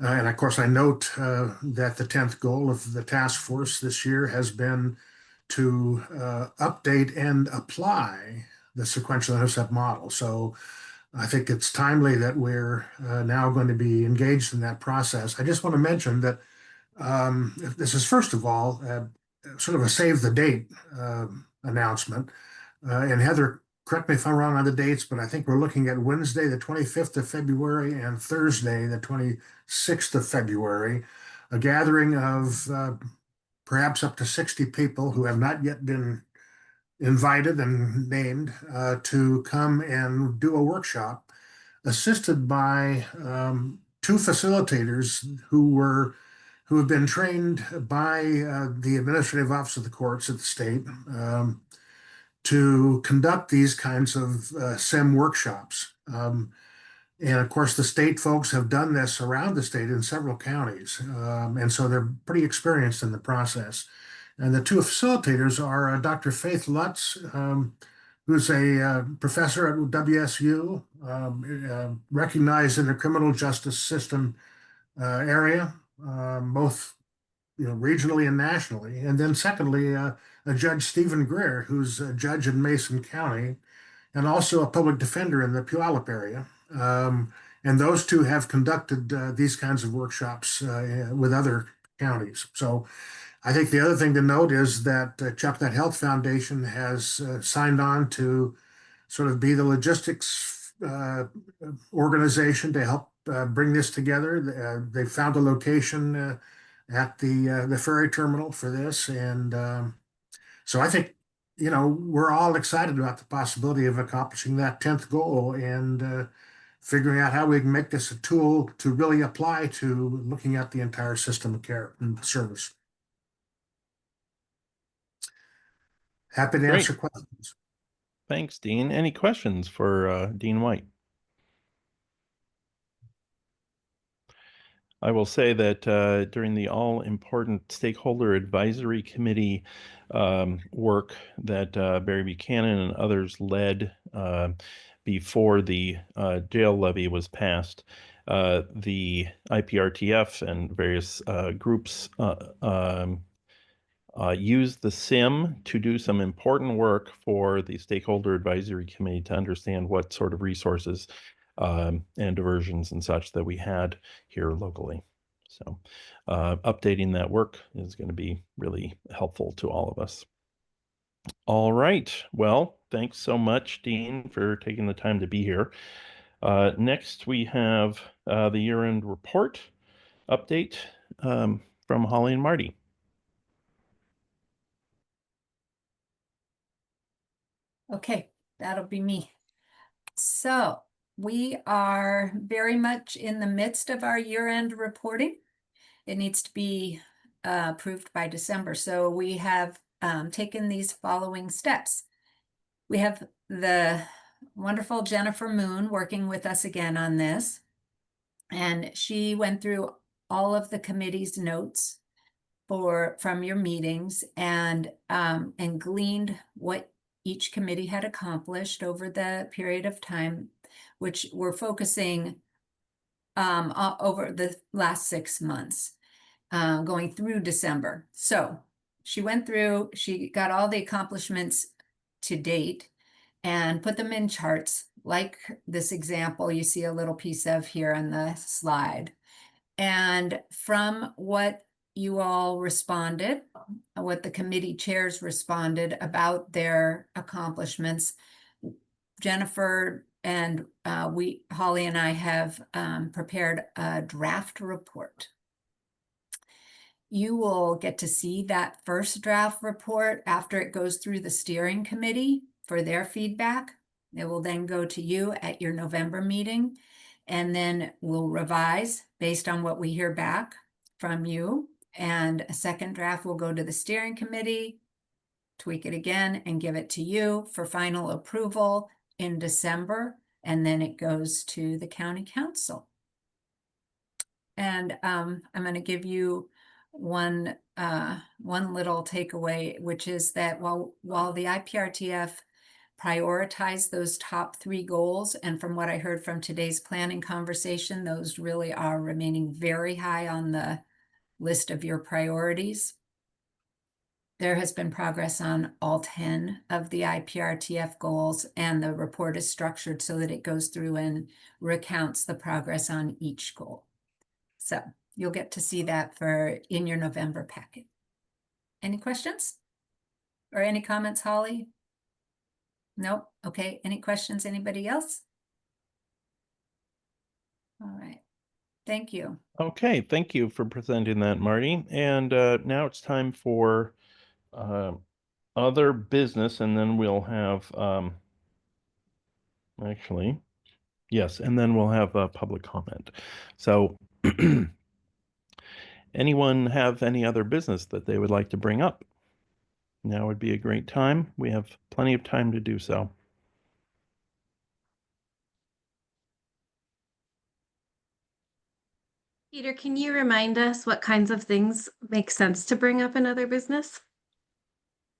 And of course, I note that the 10th goal of the task force this year has been to update and apply the sequential intercept model. So I think it's timely that we're now going to be engaged in that process. I just want to mention that this is, first of all, sort of a save the date announcement. And Heather, correct me if I'm wrong on the dates, but I think we're looking at Wednesday, the 25th of February, and Thursday, the 26th of February, a gathering of perhaps up to 60 people who have not yet been invited and named to come and do a workshop, assisted by two facilitators who have been trained by the Administrative Office of the Courts at the state to conduct these kinds of SIM workshops. And of course, the state folks have done this around the state in several counties. And so they're pretty experienced in the process. And the two facilitators are Dr. Faith Lutz, who's a professor at WSU, recognized in the criminal justice system area, both regionally and nationally. And then secondly, a Judge Stephen Greer, who's a judge in Mason County and also a public defender in the Puyallup area. And those two have conducted these kinds of workshops with other counties. So I think the other thing to note is that ChuckNet Health Foundation has signed on to sort of be the logistics organization to help bring this together. They found a location at the ferry terminal for this. And so I think, we're all excited about the possibility of accomplishing that 10th goal and figuring out how we can make this a tool to really apply to looking at the entire system of care and service. Happy to answer questions. Thanks, Dean. Any questions for Dean White? I will say that during the all-important stakeholder advisory committee work that Barry Buchanan and others led before the jail levy was passed, the IPRTF and various groups use the SIM to do some important work for the Stakeholder Advisory Committee to understand what sort of resources and diversions and such that we had here locally. So updating that work is going to be really helpful to all of us. All right. Well, thanks so much, Dean, for taking the time to be here. Next, we have the year-end report update from Holly and Marty. Okay, that'll be me. So we are very much in the midst of our year-end reporting. It needs to be approved by December. So we have taken these following steps. We have the wonderful Jennifer Moon working with us again on this. And she went through all of the committee's notes from your meetings and gleaned what each committee had accomplished over the period of time, which we're focusing over the last 6 months, going through December. So she went through, she got all the accomplishments to date and put them in charts, like this example you see a little piece of here on the slide. And from what you all responded, what the committee chairs responded about their accomplishments, Jennifer and Holly and I have prepared a draft report. You will get to see that first draft report after it goes through the steering committee for their feedback. It will then go to you at your November meeting, and then we'll revise based on what we hear back from you. And a second draft will go to the steering committee, tweak it again, and give it to you for final approval in December. And then it goes to the county council. And I'm going to give you one little takeaway, which is that while the IPRTF prioritized those top 3 goals, and from what I heard from today's planning conversation, those really are remaining very high on the list of your priorities. There has been progress on all 10 of the IPRTF goals, and the report is structured so that it goes through and recounts the progress on each goal. So you'll get to see that in your November packet. Any questions? Or any comments, Holly? Nope. Okay. Any questions? Anybody else? All right. Thank you. Okay, thank you for presenting that, Marty. And now it's time for other business, and then we'll have actually, yes, and then we'll have public comment. So anyone have any other business that they would like to bring up? Now would be a great time. We have plenty of time to do so. Peter, can you remind us what kinds of things make sense to bring up in other business?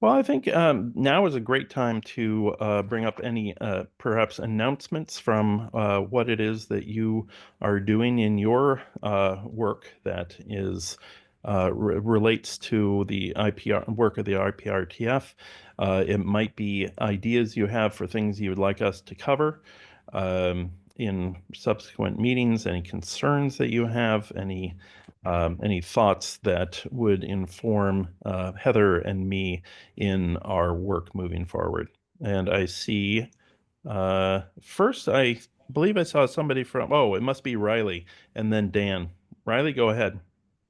Well, I think now is a great time to bring up any perhaps announcements from what it is that you are doing in your work that is relates to the work of the IPRTF. It might be ideas you have for things you would like us to cover in subsequent meetings, any concerns that you have, any thoughts that would inform Heather and me in our work moving forward. And I see, first, I believe I saw somebody from, oh, it must be Riley, and then Dan. Riley, go ahead.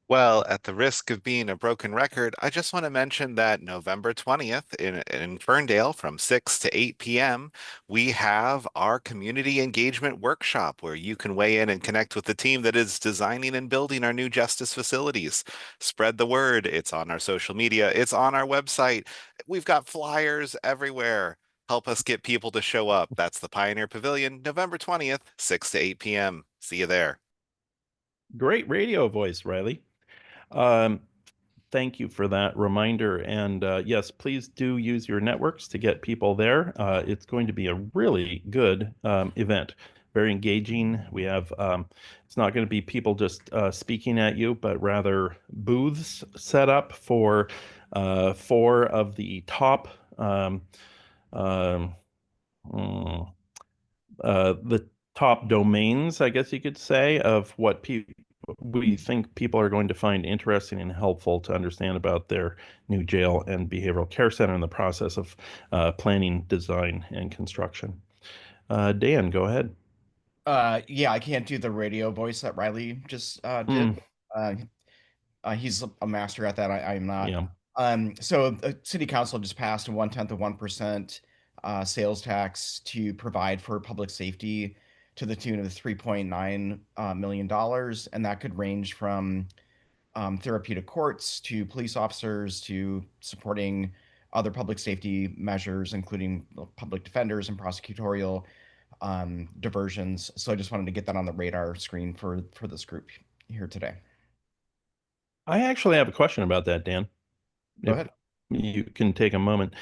Well, at the risk of being a broken record, I just want to mention that November 20th in Ferndale from 6 to 8 p.m., we have our community engagement workshop where you can weigh in and connect with the team that is designing and building our new justice facilities. Spread the word. It's on our social media. It's on our website. We've got flyers everywhere. Help us get people to show up. That's the Pioneer Pavilion, November 20th, 6 to 8 p.m. See you there. Great radio voice, Riley. Thank you for that reminder. And yes, please do use your networks to get people there. It's going to be a really good event. very engaging. We have, it's not going to be people just speaking at you, but rather booths set up for 4 of the top um, mm, the top domains, I guess you could say, of what we think people are going to find interesting and helpful to understand about their new jail and behavioral care center in the process of planning, design, and construction. Dan, go ahead. Yeah, I can't do the radio voice that Riley just did. He's a master at that. I'm not. Yeah. So the city council just passed a 1/10 of 1% sales tax to provide for public safety to the tune of $3.9 million, and that could range from therapeutic courts to police officers to supporting other public safety measures, including public defenders and prosecutorial diversions. So I just wanted to get that on the radar screen for this group here today. I actually have a question about that, Dan. Go If ahead. you can take a moment.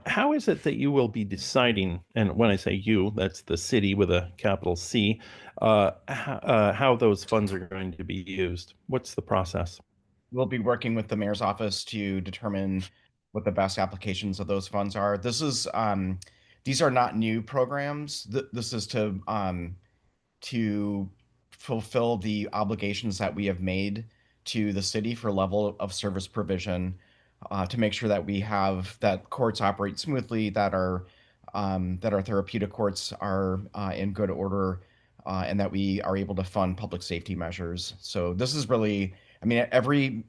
How is it that you will be deciding, and when I say you, that's the city with a capital C, how those funds are going to be used? What's the process? We'll be working with the mayor's office to determine what the best applications of those funds are. These are not new programs. This is to fulfill the obligations that we have made to the city for level of service provision, to make sure that we have that courts operate smoothly, that our therapeutic courts are in good order, and that we are able to fund public safety measures. So this is really, I mean, every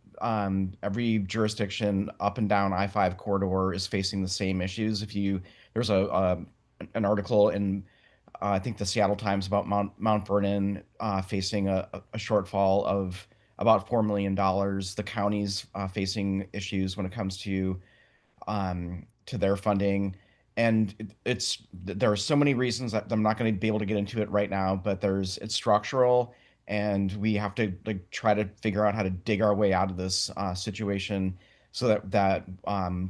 jurisdiction up and down I-5 corridor is facing the same issues. There's an article in I think the Seattle Times about Mount Vernon facing a shortfall of about $4 million. The county's facing issues when it comes to their funding, and there are so many reasons that I'm not going to be able to get into it right now. But it's structural, and we have to try to figure out how to dig our way out of this situation, so that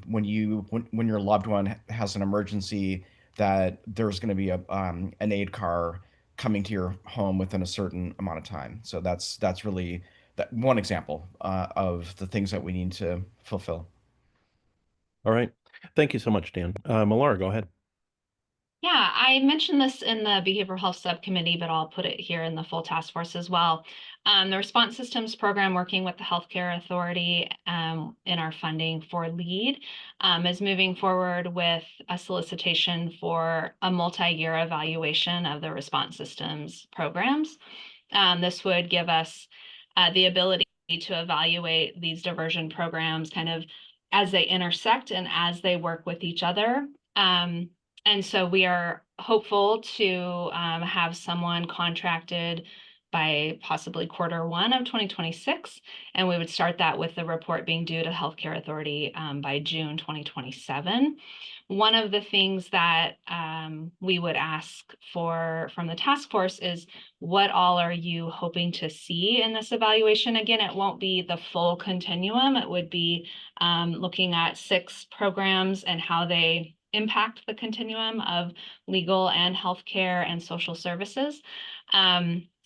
when your loved one has an emergency, that there's going to be an aid car coming to your home within a certain amount of time. So that's really that one example of the things that we need to fulfill. All right. Thank you so much, Dan. Melora, go ahead. Yeah, I mentioned this in the behavioral health subcommittee, but I'll put it here in the full task force as well. The response systems program, working with the healthcare authority in our funding for LEAD, is moving forward with a solicitation for a multi-year evaluation of the response systems programs. This would give us the ability to evaluate these diversion programs kind of as they intersect and as they work with each other. And so we are hopeful to have someone contracted by possibly Q1 of 2026. And we would start that with the report being due to Healthcare Authority by June 2027. One of the things that we would ask for from the task force is, what all are you hoping to see in this evaluation? Again, it won't be the full continuum. It would be looking at 6 programs and how they impact the continuum of legal and healthcare and social services.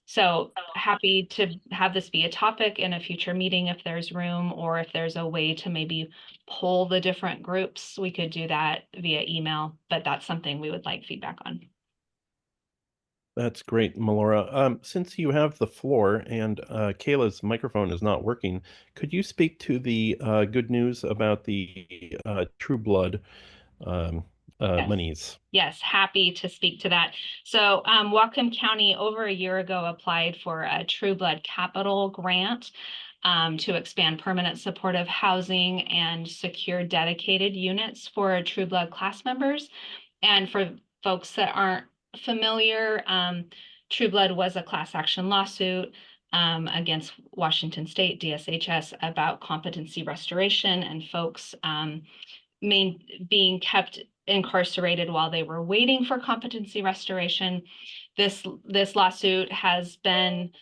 So happy to have this be a topic in a future meeting if there's room, or if there's a way to maybe poll the different groups, we could do that via email, but that's something we would like feedback on. That's great, Melora. Since you have the floor and Kayla's microphone is not working, could you speak to the good news about the True Blood monies? Yes, happy to speak to that. So Whatcom County over a year ago applied for a True Blood Capital grant to expand permanent supportive housing and secure dedicated units for True Blood class members. And for folks that aren't familiar, True Blood was a class action lawsuit against Washington State DSHS about competency restoration and folks being kept incarcerated while they were waiting for competency restoration. This lawsuit has been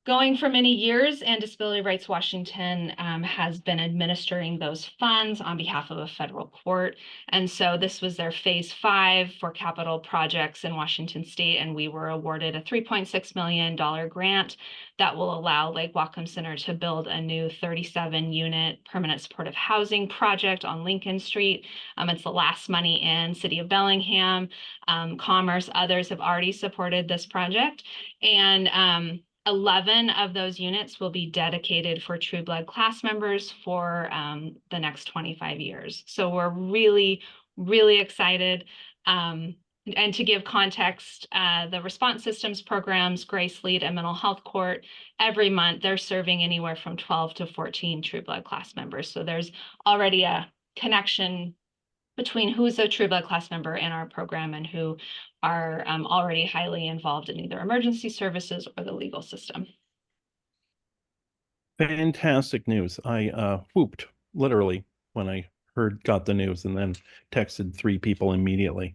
going for many years, and Disability Rights Washington has been administering those funds on behalf of a federal court. And so this was their phase 5 for capital projects in Washington State, and we were awarded a $3.6 million grant that will allow Lake Whatcom Center to build a new 37-unit permanent supportive housing project on Lincoln Street. It's the last money in. City of Bellingham, Commerce, others have already supported this project. And 11 of those units will be dedicated for True Blood class members for the next 25 years. So we're really, really excited. And to give context, the response systems programs, Grace Lead and Mental Health Court, every month they're serving anywhere from 12 to 14 True Blood class members. So there's already a connection between who's a True Blood class member in our program and who are already highly involved in either emergency services or the legal system. Fantastic news. I whooped literally when I got the news, and then texted 3 people immediately.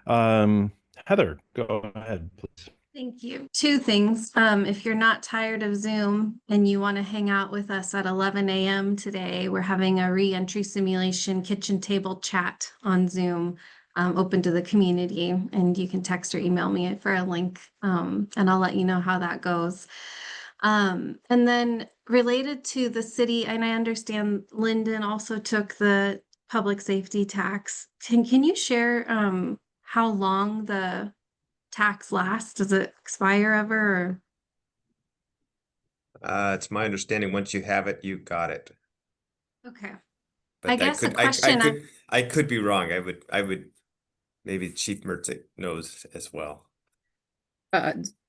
Heather, go ahead, please. Thank you. 2 things. If you're not tired of Zoom and you want to hang out with us at 11 a.m. today, we're having a re-entry simulation kitchen table chat on Zoom, open to the community, and you can text or email me for a link, and I'll let you know how that goes. And then related to the city, and I understand Lyndon also took the public safety tax. Can you share how long the tax lasts? Does it expire ever? Or? It's my understanding once you have it, you got it. Okay. But I guess the question I could be wrong. I would maybe Chief Mertzik knows as well.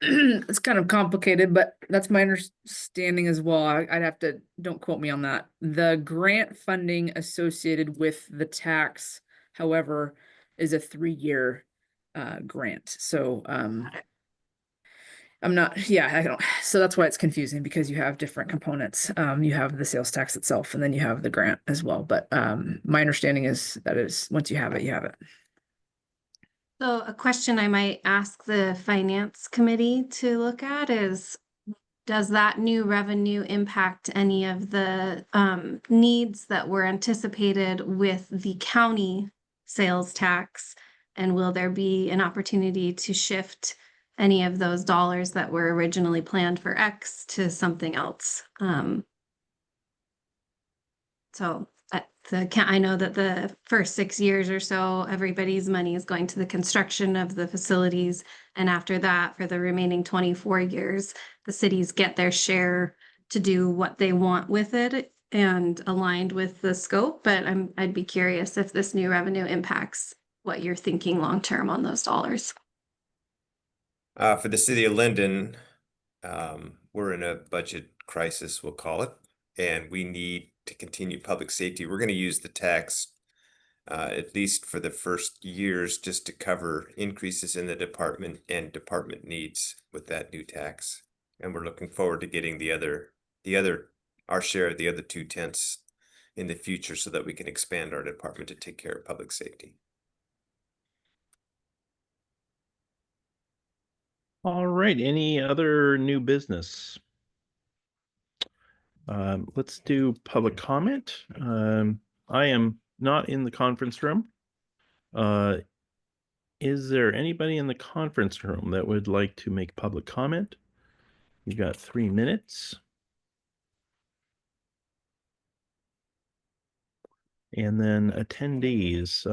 It's kind of complicated, but that's my understanding as well. I'd have to, don't quote me on that. The grant funding associated with the tax, however, is a 3-year grant. So I'm not, yeah, I don't, so that's why it's confusing, because you have different components. You have the sales tax itself, and then you have the grant as well. But my understanding is that is once you have it, you have it. So a question I might ask the finance committee to look at is, does that new revenue impact any of the needs that were anticipated with the county sales tax? And will there be an opportunity to shift any of those dollars that were originally planned for X to something else? So I know that the first 6 years or so, everybody's money is going to the construction of the facilities. And after that, for the remaining 24 years, the cities get their share to do what they want with it and aligned with the scope. But I'd be curious if this new revenue impacts what you're thinking long-term on those dollars. For the city of Linden, we're in a budget crisis, we'll call it, and we need to continue public safety. We're going to use the tax at least for the first years just to cover increases in the department and department needs with that new tax. And we're looking forward to getting our share of the other 2/10 in the future so that we can expand our department to take care of public safety. All right, any other new business? Let's do public comment. I am not in the conference room. Is there anybody in the conference room that would like to make public comment? You got 3 minutes. And then attendees.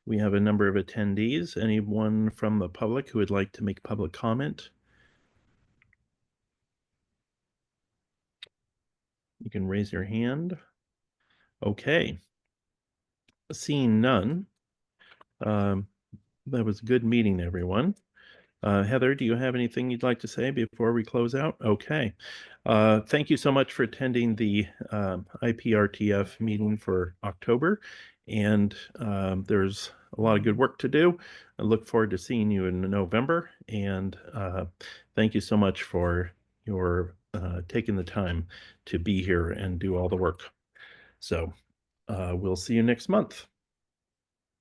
We have a number of attendees. Anyone from the public who would like to make public comment? You can raise your hand. Okay. Seeing none. That was a good meeting, everyone. Heather, do you have anything you'd like to say before we close out? Okay. Thank you so much for attending the IPRTF meeting for October. And there's a lot of good work to do. I look forward to seeing you in November. And thank you so much for your taking the time to be here and do all the work. So we'll see you next month.